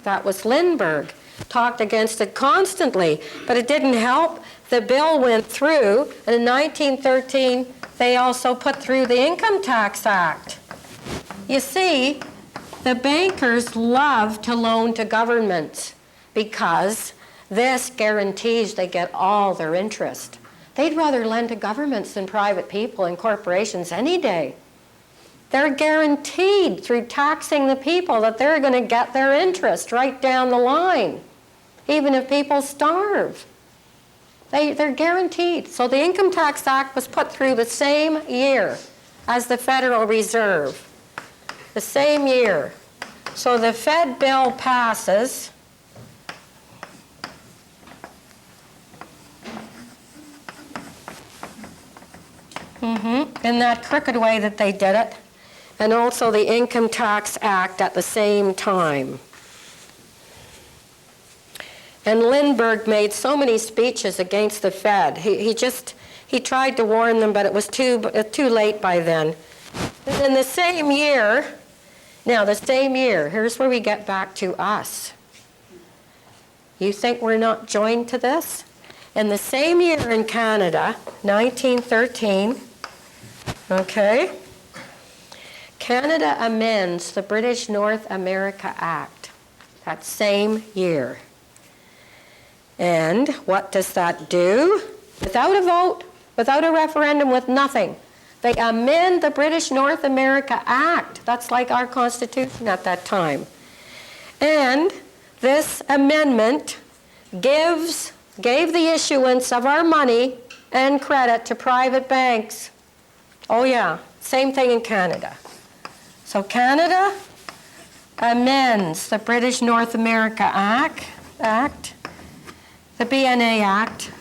That was Lindbergh. Talked against it constantly, but it didn't help. The bill went through, and in 1913, they also put through the Income Tax Act. You see, the bankers love to loan to governments because this guarantees they get all their interest. They'd rather lend to governments than private people and corporations any day. They're guaranteed through taxing the people that they're going to get their interest right down the line, even if people starve. They're guaranteed. So the Income Tax Act was put through the same year as the Federal Reserve. The same year. So the Fed bill passes. In that crooked way that they did it. And also the Income Tax Act at the same time. And Lindbergh made so many speeches against the Fed. He tried to warn them, but it was too late by then. And in the same year, here's where we get back to us. You think we're not joined to this? In the same year in Canada, 1913, okay, Canada amends the British North America Act that same year. And what does that do? Without a vote, without a referendum, with nothing. They amend the British North America Act. That's like our Constitution at that time. And this amendment gave the issuance of our money and credit to private banks. Oh yeah, same thing in Canada. So Canada amends the British North America Act, the BNA Act.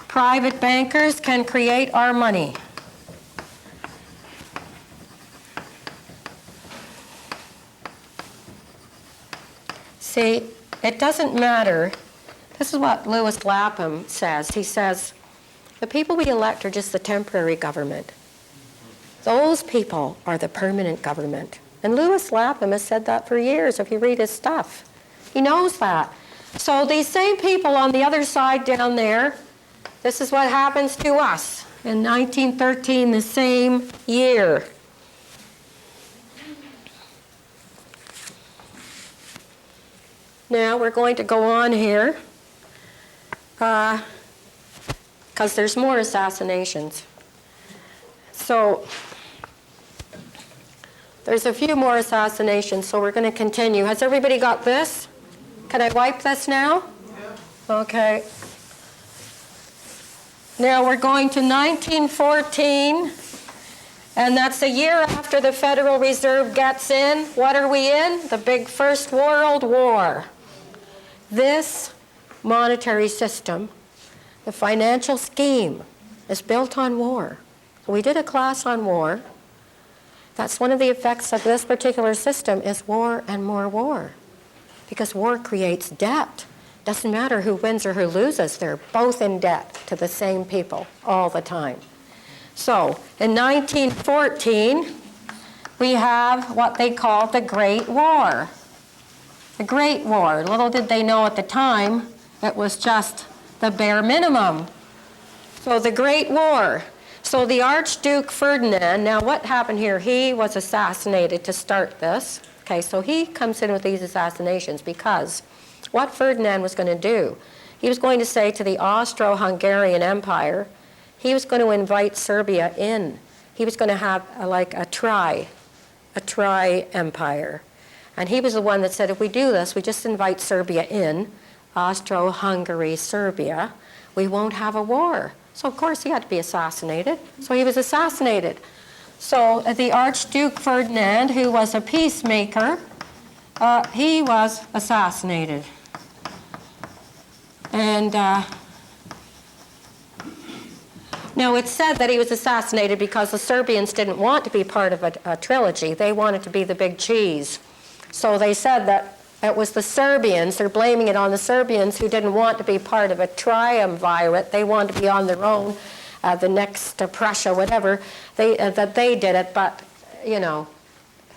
Private bankers can create our money. See, it doesn't matter. This is what Lewis Lapham says. He says, the people we elect are just the temporary government. Those people are the permanent government. And Lewis Lapham has said that for years, if you read his stuff. He knows that. So these same people on the other side down there, this is what happens to us in 1913, the same year. Now we're going to go on here because there's more assassinations. So there's a few more assassinations, so we're going to continue. Has everybody got this? Can I wipe this now? Yeah. Okay. Now we're going to 1914, and that's a year after the Federal Reserve gets in. What are we in? The big First World War. This monetary system, the financial scheme, is built on war. So we did a class on war. That's one of the effects of this particular system is war and more war, because war creates debt. Doesn't matter who wins or who loses, they're both in debt to the same people all the time. So in 1914, we have what they call the Great War. The Great War, little did they know at the time, it was just the bare minimum. So the Great War. So the Archduke Ferdinand, now what happened here? He was assassinated to start this. Okay, so he comes in with these assassinations because what Ferdinand was going to do, he was going to say to the Austro-Hungarian Empire, he was going to invite Serbia in. He was going to have a tri-empire. And he was the one that said, if we do this, we just invite Serbia in, Austro-Hungary, Serbia, we won't have a war. So of course he had to be assassinated. So he was assassinated. So the Archduke Ferdinand, who was a peacemaker, he was assassinated. And now it's said that he was assassinated because the Serbians didn't want to be part of a trilogy. They wanted to be the big cheese. So they said that it was the Serbians, they're blaming it on the Serbians who didn't want to be part of a triumvirate. They wanted to be on their own, the next Prussia, whatever, that they did it, but, you know,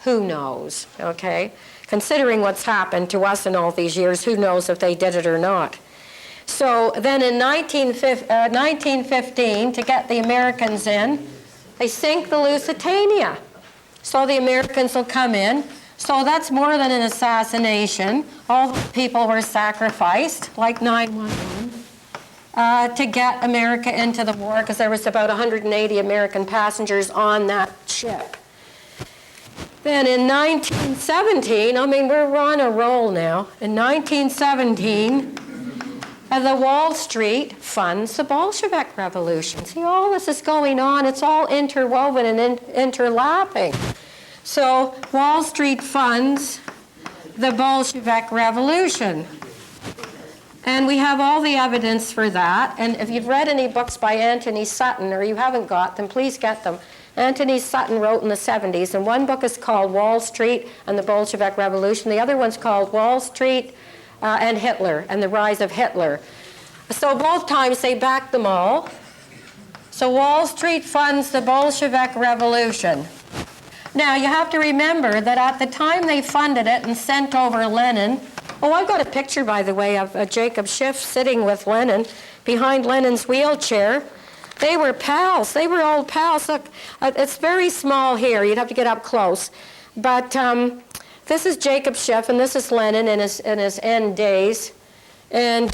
who knows, okay? Considering what's happened to us in all these years, who knows if they did it or not. So then in 1915, to get the Americans in, they sink the Lusitania. So the Americans will come in. So that's more than an assassination. All the people were sacrificed, like 9/11, to get America into the war, because there was about 180 American passengers on that ship. Then in 1917, I mean, we're on a roll now. In 1917, the Wall Street funds the Bolshevik Revolution. See, all this is going on. It's all interwoven and interlapping. So Wall Street funds the Bolshevik Revolution. And we have all the evidence for that. And if you've read any books by Anthony Sutton, or you haven't got them, please get them. Anthony Sutton wrote in the 70s, and one book is called Wall Street and the Bolshevik Revolution. The other one's called Wall Street and Hitler, and the Rise of Hitler. So both times they backed them all. So Wall Street funds the Bolshevik Revolution. Now you have to remember that at the time they funded it and sent over Lenin, oh, I've got a picture, by the way, of Jacob Schiff sitting with Lenin behind Lenin's wheelchair. They were pals. They were old pals. Look, it's very small here. You'd have to get up close. But this is Jacob Schiff, and this is Lenin in his end days. And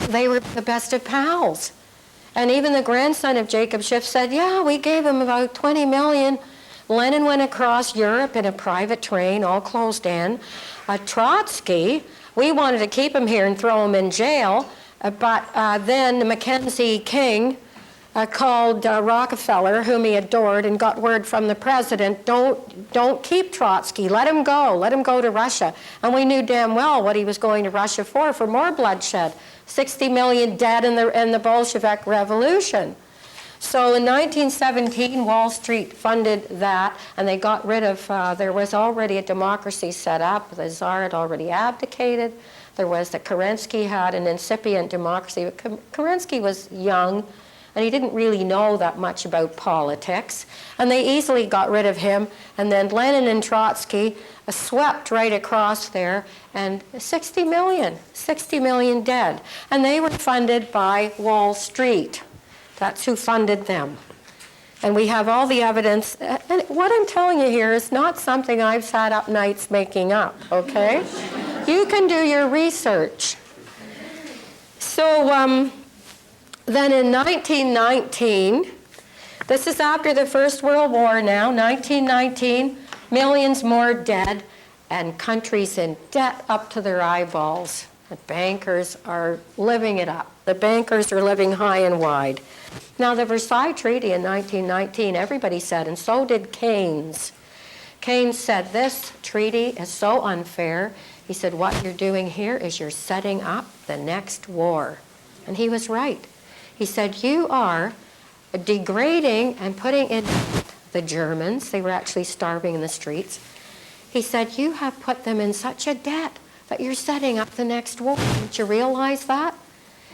they were the best of pals. And even the grandson of Jacob Schiff said, yeah, we gave him about 20 million. Lenin went across Europe in a private train, all closed in. Trotsky, we wanted to keep him here and throw him in jail, but then Mackenzie King called Rockefeller, whom he adored, and got word from the president, don't keep Trotsky, let him go to Russia. And we knew damn well what he was going to Russia for more bloodshed. 60 million dead in the Bolshevik Revolution. So in 1917, Wall Street funded that, and they got rid of, there was already a democracy set up. The Tsar had already abdicated. There was that Kerensky had an incipient democracy. But Kerensky was young, and he didn't really know that much about politics. And they easily got rid of him. And then Lenin and Trotsky swept right across there, and 60 million dead. And they were funded by Wall Street. That's who funded them. And we have all the evidence. And what I'm telling you here is not something I've sat up nights making up, okay? You can do your research. So then in 1919, this is after the First World War now, 1919, millions more dead, and countries in debt up to their eyeballs. The bankers are living it up. The bankers are living high and wide. Now, the Versailles Treaty in 1919, everybody said, and so did Keynes. Keynes said, this treaty is so unfair. He said, what you're doing here is you're setting up the next war. And he was right. He said, you are degrading and putting in the Germans. They were actually starving in the streets. He said, you have put them in such a debt that you're setting up the next war. Didn't you realize that?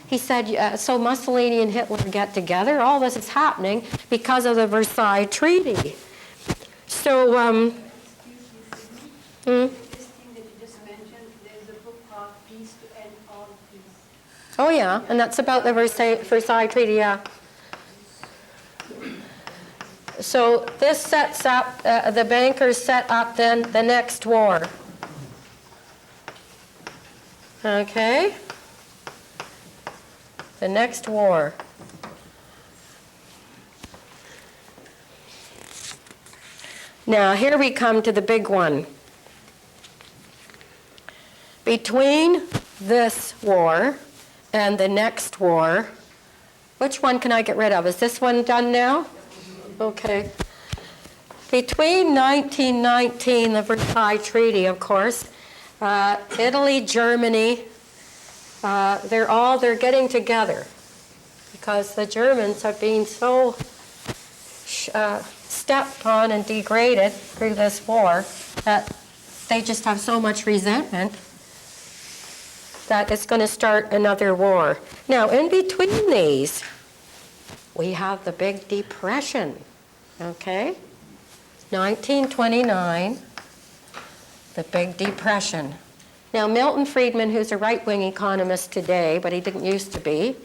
He said, so Mussolini and Hitler get together. All this is happening because of the Versailles Treaty. So, This thing that you just mentioned, there's a book called Peace to End All Peace. oh yeah, and that's about the Versailles Treaty, yeah. So this sets up, the bankers set up then the next war. Okay? The next war. Now, here we come to the big one. Between this war and the next war, which one can I get rid of? Is this one done now? Okay. Between 1919, the Versailles Treaty, of course, Italy, Germany, they're getting together because the Germans have been so stepped on and degraded through this war that they just have so much resentment that it's going to start another war. Now, in between these, we have the Big Depression, okay? 1929, the Big Depression. Now, Milton Friedman, who's a right-wing economist today, but he didn't used to be,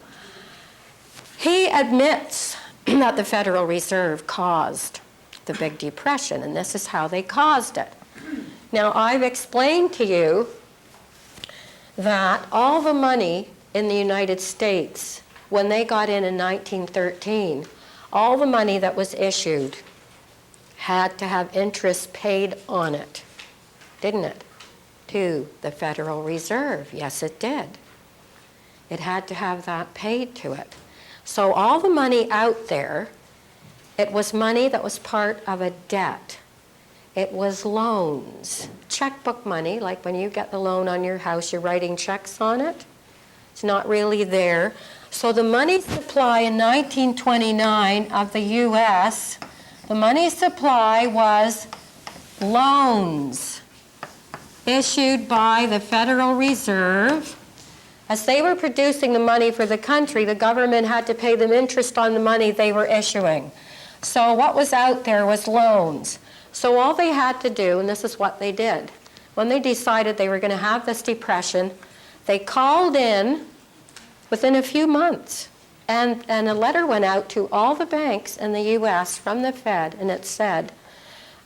he admits that the Federal Reserve caused the Big Depression, and this is how they caused it. Now, I've explained to you that all the money in the United States, when they got in 1913, all the money that was issued had to have interest paid on it, didn't it? To the Federal Reserve. Yes, it did. It had to have that paid to it. So all the money out there, It was money that was part of a debt. It was loans. Checkbook money, like when you get the loan on your house, you're writing checks on it. It's not really there. So the money supply in 1929 of the U.S., the money supply was loans issued by the Federal Reserve. As they were producing the money for the country, the government had to pay them interest on the money they were issuing. So what was out there was loans. So all they had to do, and this is what they did, when they decided they were going to have this depression, they called in within a few months, and a letter went out to all the banks in the U.S. from the Fed, and it said,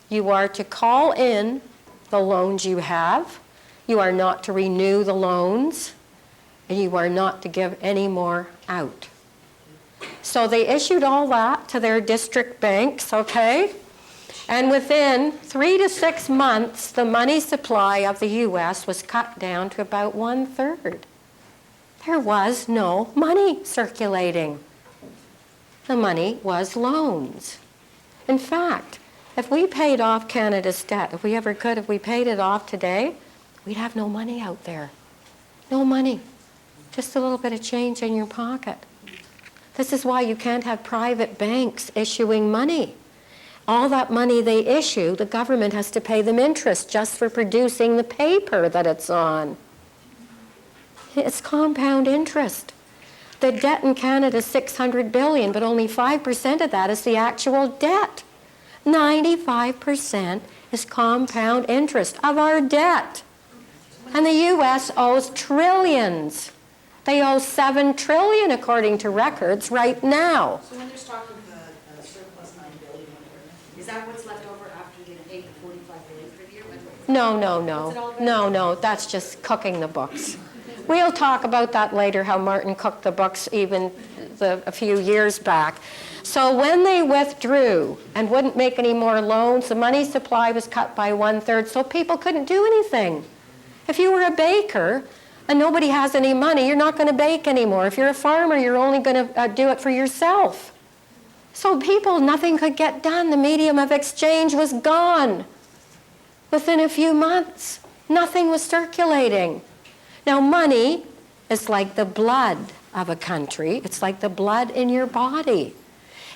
you are to call in the loans you have, you are not to renew the loans, and you are not to give any more out. So they issued all that to their district banks, okay? And within 3 to 6 months, the money supply of the U.S. was cut down to about 1/3. There was no money circulating. The money was loans. In fact, if we paid off Canada's debt, if we ever could, if we paid it off today, we'd have no money out there. No money. Just a little bit of change in your pocket. This is why you can't have private banks issuing money. All that money they issue, the government has to pay them interest just for producing the paper that it's on. It's compound interest. The debt in Canada is $600 billion, but only 5% of that is the actual debt. 95% is compound interest of our debt. And the U.S. owes trillions. They owe $7 trillion according to records right now. So when there's talking surplus $9 billion, is that what's left over after you get paid the $45 billion for the year? No. That's just cooking the books. We'll talk about that later, how Martin cooked the books even a few years back. So when they withdrew and wouldn't make any more loans, the money supply was cut by 1/3, so people couldn't do anything. If you were a baker and nobody has any money, you're not going to bake anymore. If you're a farmer, you're only going to do it for yourself. So people, nothing could get done. The medium of exchange was gone. Within a few months, nothing was circulating. Now, money is like the blood of a country. It's like the blood in your body.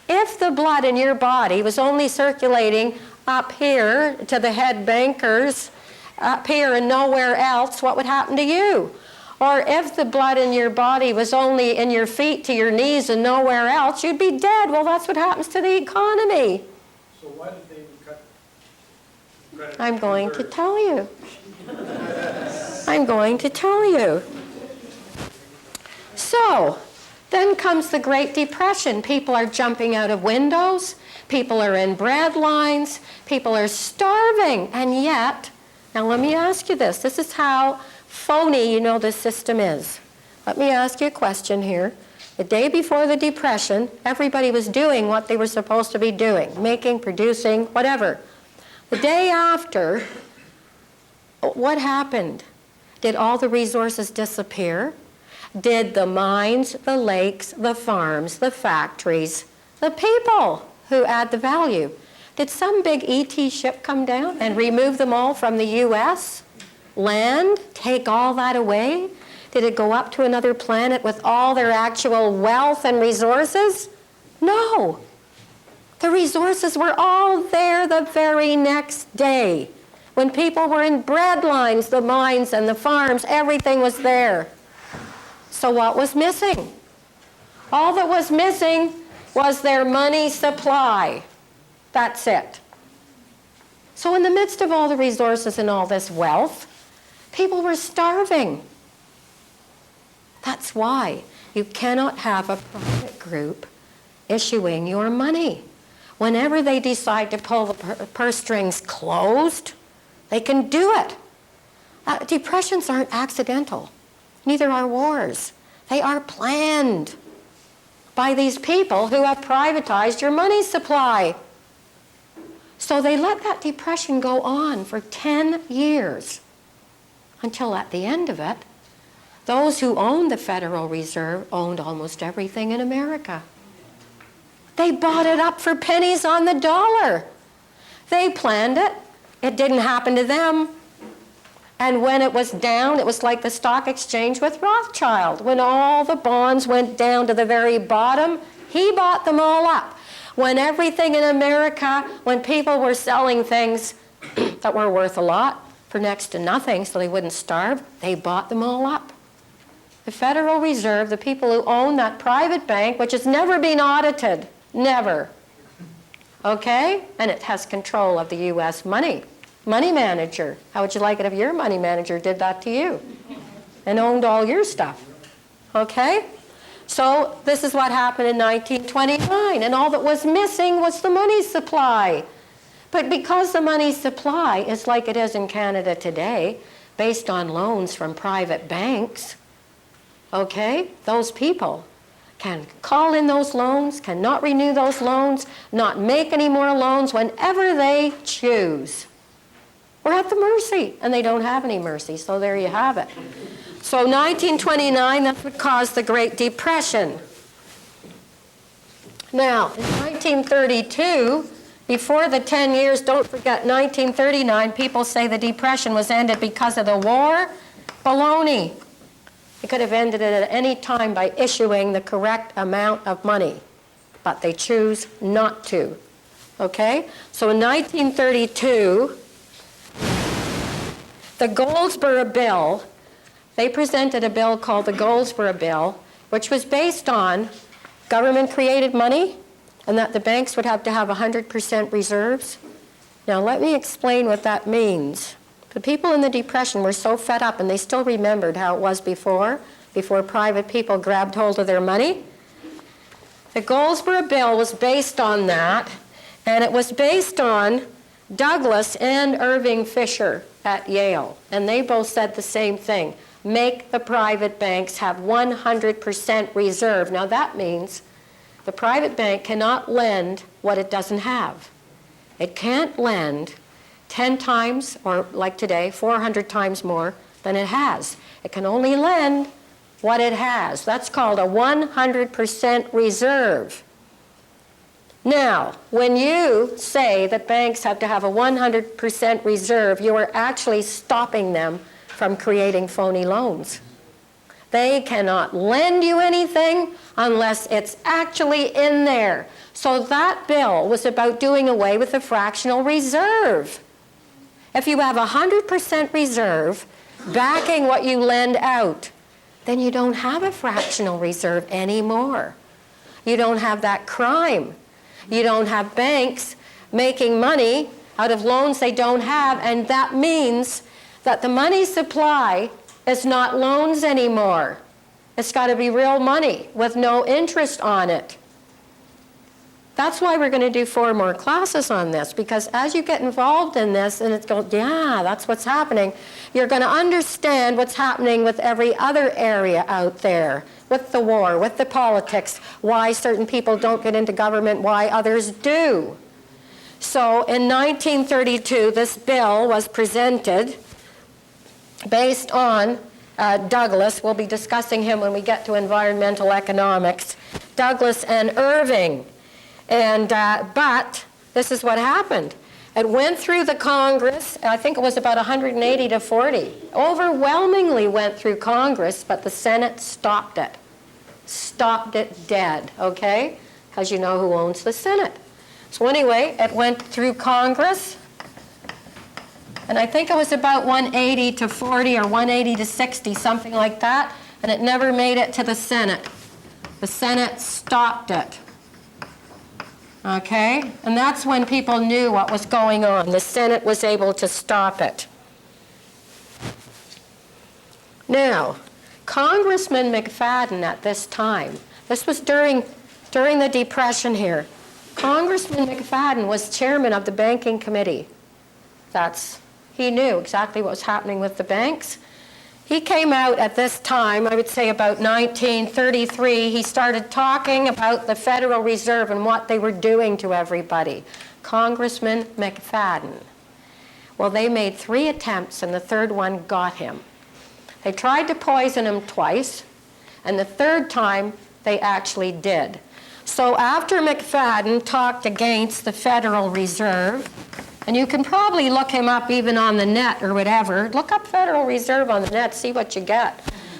If the blood in your body was only circulating up here to the head bankers, up here and nowhere else, what would happen to you? Or if the blood in your body was only in your feet to your knees and nowhere else, you'd be dead. Well, that's what happens to the economy. So why did they cut credit? I'm going to tell you. I'm going to tell you. So, then comes the Great Depression. People are jumping out of windows. People are in bread lines. People are starving. And yet, now let me ask you this. This is how phony you know this system is. Let me ask you a question here. The day before the Depression, everybody was doing what they were supposed to be doing, making, producing, whatever. The day after, what happened? Did all the resources disappear? Did the mines, the lakes, the farms, the factories, the people who add the value, did some big ET ship come down and remove them all from the U.S.? Land, take all that away? Did it go up to another planet with all their actual wealth and resources? No. The resources were all there the very next day. When people were in bread lines, the mines and the farms, everything was there. So what was missing? All that was missing was their money supply. That's it. So in the midst of all the resources and all this wealth, people were starving. That's why you cannot have a private group issuing your money. Whenever they decide to pull the purse strings closed, they can do it. Depressions aren't accidental. Neither are wars. They are planned by these people who have privatized your money supply. So they let that depression go on for 10 years until at the end of it, those who owned the Federal Reserve owned almost everything in America. They bought it up for pennies on the dollar. They planned it. It didn't happen to them. And when it was down, it was like the stock exchange with Rothschild. When all the bonds went down to the very bottom, he bought them all up. When everything in America, when people were selling things that were worth a lot for next to nothing so they wouldn't starve, they bought them all up. The Federal Reserve, the people who own that private bank, which has never been audited, never, okay? And it has control of the U.S. money manager. How would you like it if your money manager did that to you and owned all your stuff, okay? So this is what happened in 1929, and all that was missing was the money supply. But because the money supply is like it is in Canada today, based on loans from private banks, okay, those people can call in those loans, cannot renew those loans, not make any more loans whenever they choose. We're at the mercy, and they don't have any mercy, so there you have it. So 1929, that's what caused the Great Depression. Now, in 1932, before the 10 years, don't forget 1939, people say the Depression was ended because of the war. Baloney. It could have ended it at any time by issuing the correct amount of money, but they choose not to. Okay? So in 1932, the Goldsmith bill, they presented a bill called the Goldsmith bill, which was based on government-created money and that the banks would have to have 100% reserves. Now, let me explain what that means. The people in the Depression were so fed up, and they still remembered how it was before private people grabbed hold of their money. The Goldsmith bill was based on that, and it was based on Douglas and Irving Fisher at Yale, and they both said the same thing. Make the private banks have 100% reserve. Now that means the private bank cannot lend what it doesn't have. It can't lend 10 times, or like today, 400 times more than it has. It can only lend what it has. That's called a 100% reserve. Now, when you say that banks have to have a 100% reserve, you are actually stopping them from creating phony loans. They cannot lend you anything unless it's actually in there. So that bill was about doing away with the fractional reserve. If you have 100% reserve backing what you lend out, then you don't have a fractional reserve anymore. You don't have that crime. You don't have banks making money out of loans they don't have, and that means that the money supply is not loans anymore. It's got to be real money with no interest on it. That's why we're going to do 4 more classes on this, because as you get involved in this and it's going, yeah, that's what's happening, you're going to understand what's happening with every other area out there, with the war, with the politics, why certain people don't get into government, why others do. So in 1932, this bill was presented based on Douglas. We'll be discussing him when we get to environmental economics. Douglas and Irving. And, but this is what happened. It went through the Congress. I think it was about 180 to 40. Overwhelmingly went through Congress, but the Senate stopped it. Stopped it dead, okay? Because you know who owns the Senate. So anyway, it went through Congress. And I think it was about 180 to 40 or 180 to 60, something like that. And it never made it to the Senate. The Senate stopped it. Okay? And that's when people knew what was going on. The Senate was able to stop it. Now, Congressman McFadden at this time, this was during the Depression here, Congressman McFadden was chairman of the Banking Committee. He knew exactly what was happening with the banks. He came out at this time, I would say about 1933, he started talking about the Federal Reserve and what they were doing to everybody. Congressman McFadden. Well, they made 3 attempts and the third one got him. They tried to poison him twice, and the third time they actually did. So after McFadden talked against the Federal Reserve, and you can probably look him up even on the net or whatever, look up Federal Reserve on the net, see what you get.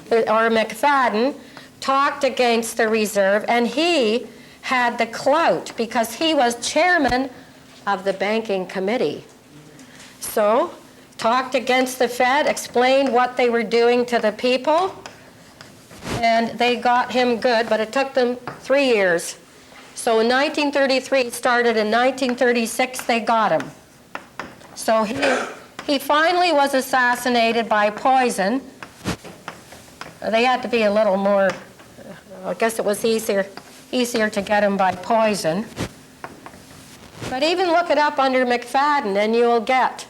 Or McFadden talked against the Reserve, and he had the clout because he was chairman of the banking committee. So, talked against the Fed, explained what they were doing to the people, and they got him good, but it took them 3 years. So in 1933 it started, in 1936 they got him. So he finally was assassinated by poison. They had to be a little more, I guess it was easier to get him by poison. But even look it up under McFadden and you'll get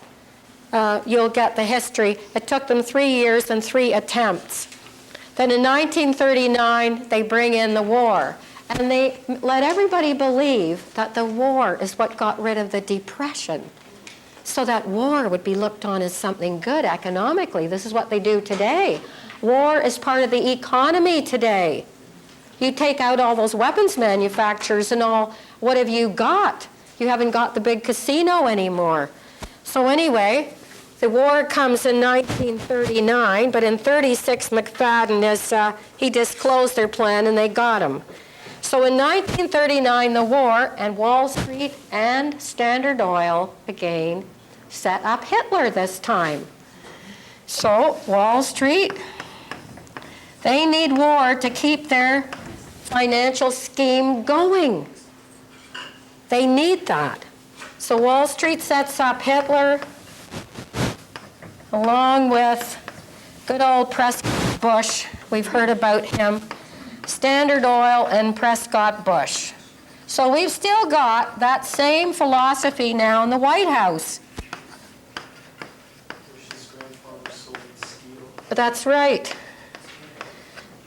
the history. It took them 3 years and 3 attempts. Then in 1939 they bring in the war. And they let everybody believe that the war is what got rid of the Depression. So that war would be looked on as something good economically. This is what they do today. War is part of the economy today. You take out all those weapons manufacturers and all, what have you got? You haven't got the big casino anymore. So anyway, the war comes in 1939, but in 36 McFadden he disclosed their plan and they got him. So in 1939, the war, and Wall Street and Standard Oil, again, set up Hitler this time. So Wall Street, they need war to keep their financial scheme going. They need that. So Wall Street sets up Hitler, along with good old Prescott Bush. We've heard about him. Standard Oil and Prescott Bush. So we've still got that same philosophy now in the White House. Bush's grandfather sold steel. That's right.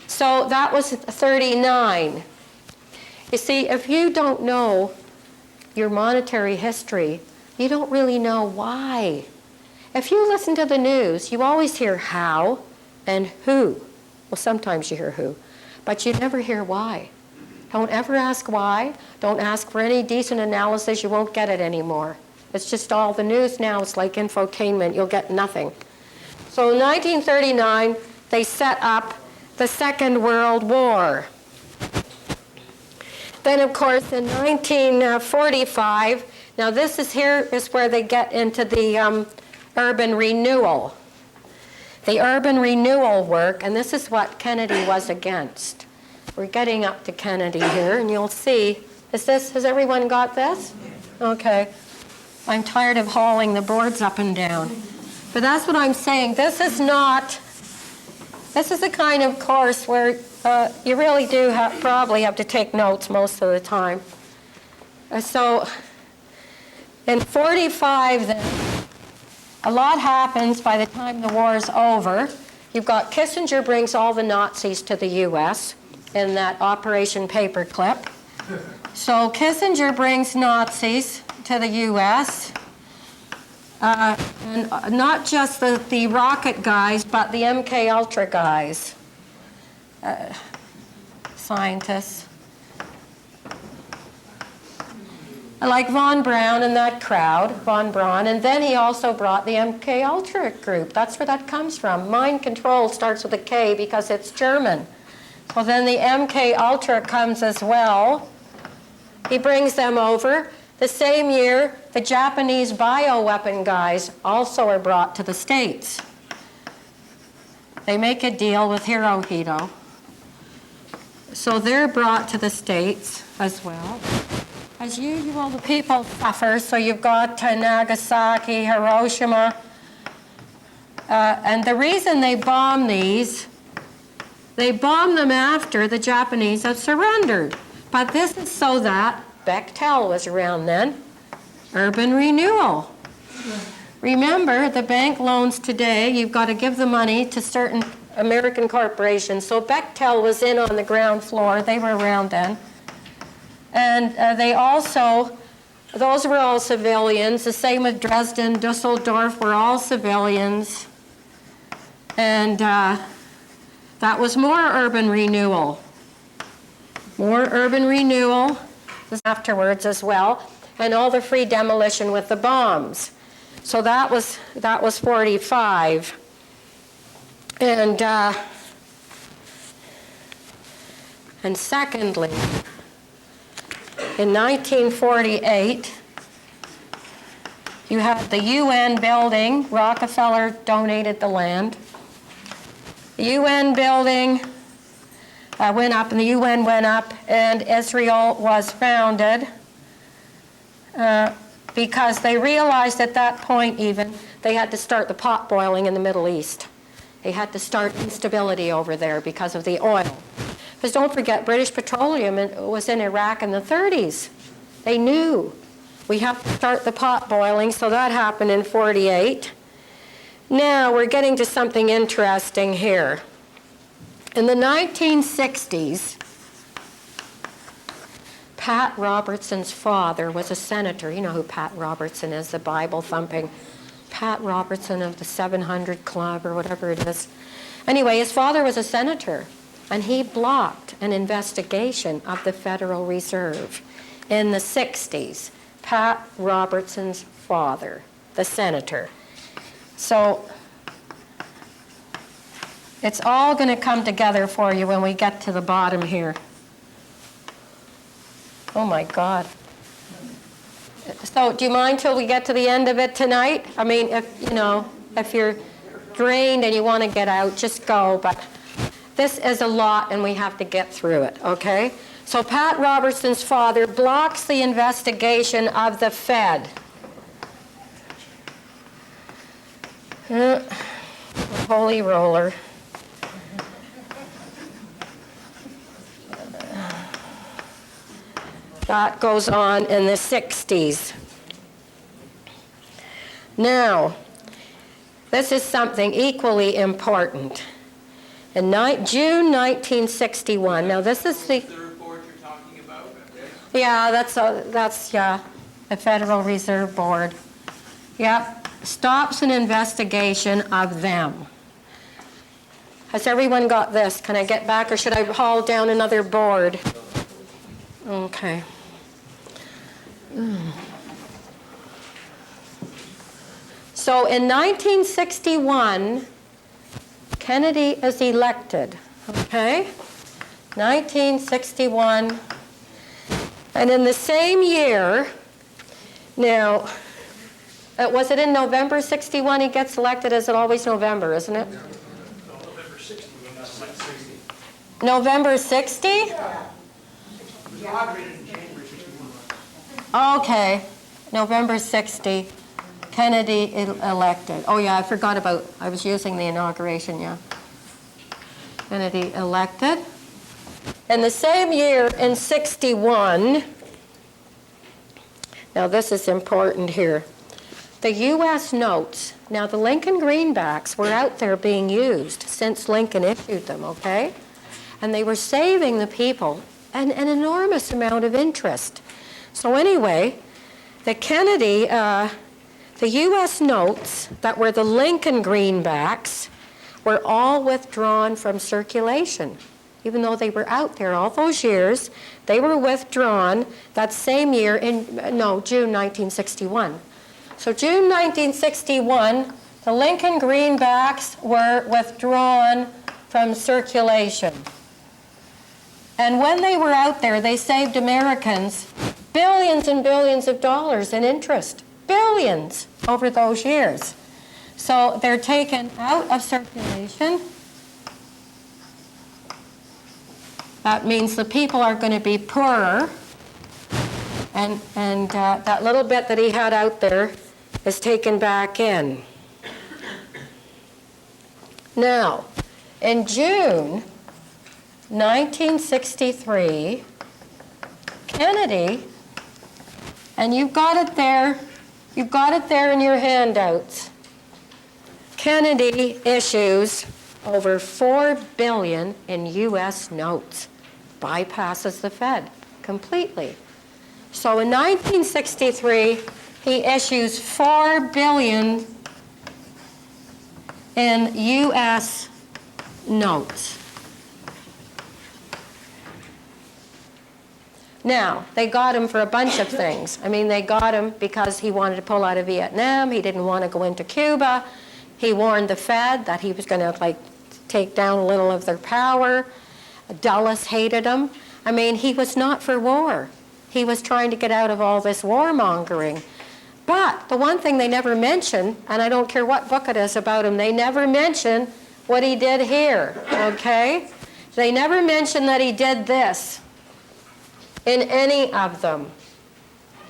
So that was 39. You see, if you don't know your monetary history, you don't really know why. If you listen to the news, you always hear how and who. Well, sometimes you hear who. But you never hear why. Don't ever ask why. Don't ask for any decent analysis. You won't get it anymore. It's just all the news now. It's like infotainment. You'll get nothing. So in 1939, they set up the Second World War. Then, of course, in 1945, now this is where they get into the urban renewal. The urban renewal work, and this is what Kennedy was against. We're getting up to Kennedy here, and you'll see. Has everyone got this? Okay. I'm tired of hauling the boards up and down. But that's what I'm saying. This is the kind of course where you really do probably have to take notes most of the time. So in 45 then, a lot happens by the time the war is over. You've got Kissinger brings all the Nazis to the U.S. in that Operation Paperclip. So Kissinger brings Nazis to the U.S. And not just the rocket guys, but the MK Ultra guys, scientists. Like von Braun and that crowd, von Braun, and then he also brought the MK Ultra group. That's where that comes from. Mind control starts with a K because it's German. Well, then the MK Ultra comes as well. He brings them over. The same year, the Japanese bioweapon guys also are brought to the States. They make a deal with Hirohito. So they're brought to the States as well. As usual, the people suffer, so you've got Nagasaki, Hiroshima, and the reason they bomb these, they bomb them after the Japanese have surrendered. But this is so that, Bechtel was around then, urban renewal. Remember, the bank loans today, you've got to give the money to certain American corporations. So Bechtel was in on the ground floor, they were around then. And they also, those were all civilians. The same with Dresden, Dusseldorf were all civilians. And that was more urban renewal. more urban renewal afterwards as well, and all the free demolition with the bombs. So that was 45. And secondly, in 1948, you had the UN building. Rockefeller donated the land. The UN building went up, and the UN went up, and Israel was founded because they realized at that point even they had to start the pot boiling in the Middle East. They had to start instability over there because of the oil. Because don't forget, British Petroleum was in Iraq in the 30s. They knew we have to start the pot boiling, so that happened in 48. Now we're getting to something interesting here. In the 1960s, Pat Robertson's father was a senator. You know who Pat Robertson is, the Bible-thumping Pat Robertson of the 700 Club or whatever it is. Anyway, his father was a senator, and he blocked an investigation of the Federal Reserve in the 60s. Pat Robertson's father, the senator. So it's all going to come together for you when we get to the bottom here. Oh my God. So do you mind till we get to the end of it tonight? I mean, if you're drained and you want to get out, just go. But this is a lot and we have to get through it, okay? So Pat Robertson's father blocks the investigation of the Fed. Holy roller. That goes on in the 60s. Now, this is something equally important. In June 1961, now this is the report you're talking about? Yeah, that's the Federal Reserve Board. Yep, stops an investigation of them. Has everyone got this? Can I get back, or should I haul down another board? Okay. So in 1961, Kennedy is elected, okay? 1961. And in the same year, now, was it in November 61 he gets elected? Is it always November, isn't it? No, November 60, when that's like 60. November 60? It was inaugurated in January 61. Okay, November 60. Kennedy elected. Oh yeah, I forgot about, I was using the inauguration, yeah. Kennedy elected. In the same year, in 61, now this is important here, the U.S. notes, now the Lincoln greenbacks were out there being used since Lincoln issued them, okay? And they were saving the people an enormous amount of interest. So anyway, the Kennedy, the U.S. notes that were the Lincoln greenbacks were all withdrawn from circulation. Even though they were out there all those years, they were withdrawn that same year in, June 1961. So June 1961, the Lincoln greenbacks were withdrawn from circulation. And when they were out there, they saved Americans billions and billions of dollars in interest. Billions over those years. So they're taken out of circulation. That means the people are going to be poorer. And that little bit that he had out there is taken back in. Now, in June 1963, Kennedy, and you've got it there in your handouts. Kennedy issues over $4 billion in U.S. notes, bypasses the Fed completely. So in 1963, he issues $4 billion in U.S. notes. Now, they got him for a bunch of things. I mean, they got him because he wanted to pull out of Vietnam. He didn't want to go into Cuba. He warned the Fed that he was going to, like, take down a little of their power. Dulles hated him. I mean, he was not for war. He was trying to get out of all this warmongering. But the one thing they never mention, and I don't care what book it is about him, they never mention what he did here, okay? They never mention that he did this in any of them.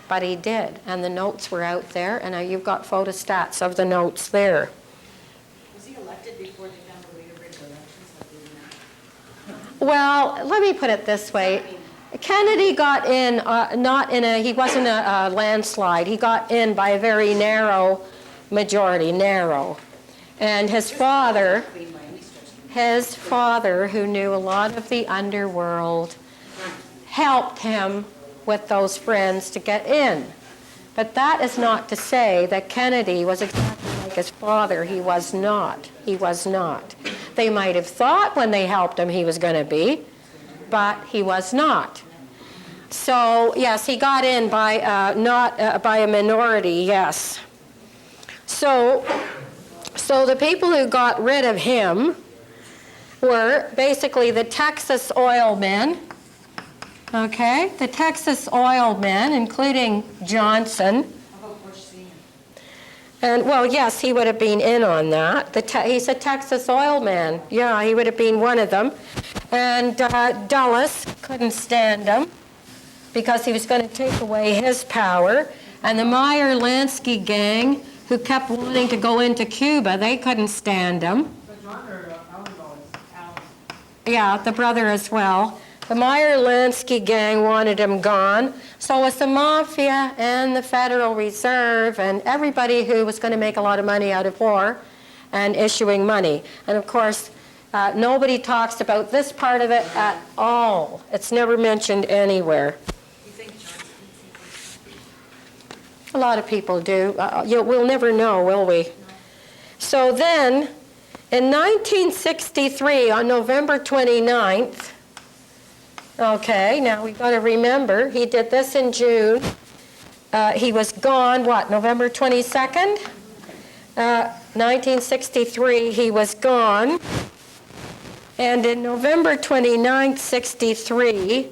But he did, and the notes were out there, and you've got photostats of the notes there. Was he elected before they found a way to rig elections like they do now? Well, let me put it this way. Kennedy got in, he wasn't a landslide. He got in by a very narrow majority, narrow. And his father, who knew a lot of the underworld, helped him with those friends to get in. But that is not to say that Kennedy was exactly like his father. He was not. He was not. They might have thought when they helped him he was going to be, but he was not. So, yes, he got in by by a minority, yes. So the people who got rid of him were basically the Texas oil men, okay? The Texas oil men, including Johnson. How about Bush Sr.? And, well, yes, he would have been in on that. He's a Texas oil man. Yeah, he would have been one of them. And Dulles couldn't stand him because he was going to take away his power. And the Meyer-Lansky gang, who kept wanting to go into Cuba, they couldn't stand him. But John or Alan always, Alan. Yeah, the brother as well. The Meyer-Lansky gang wanted him gone. So was the Mafia and the Federal Reserve and everybody who was going to make a lot of money out of war and issuing money. And of course, nobody talks about this part of it at all. It's never mentioned anywhere. You think Johnson? A lot of people do. We'll never know, will we? So then, in 1963, on November 29th, okay, now we've got to remember, he did this in June. He was gone, what, November 22nd? 1963, he was gone. And in November 29th, 63,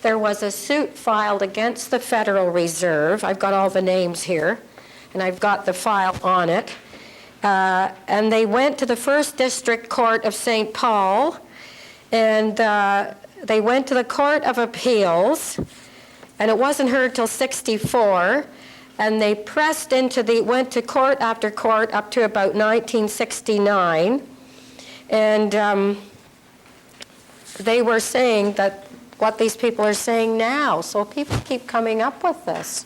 there was a suit filed against the Federal Reserve. I've got all the names here, and I've got the file on it. And they went to the First District Court of St. Paul, and they went to the Court of Appeals, and it wasn't heard till 64, and they pressed went to court after court up to about 1969, and they were saying that what these people are saying now, so people keep coming up with this.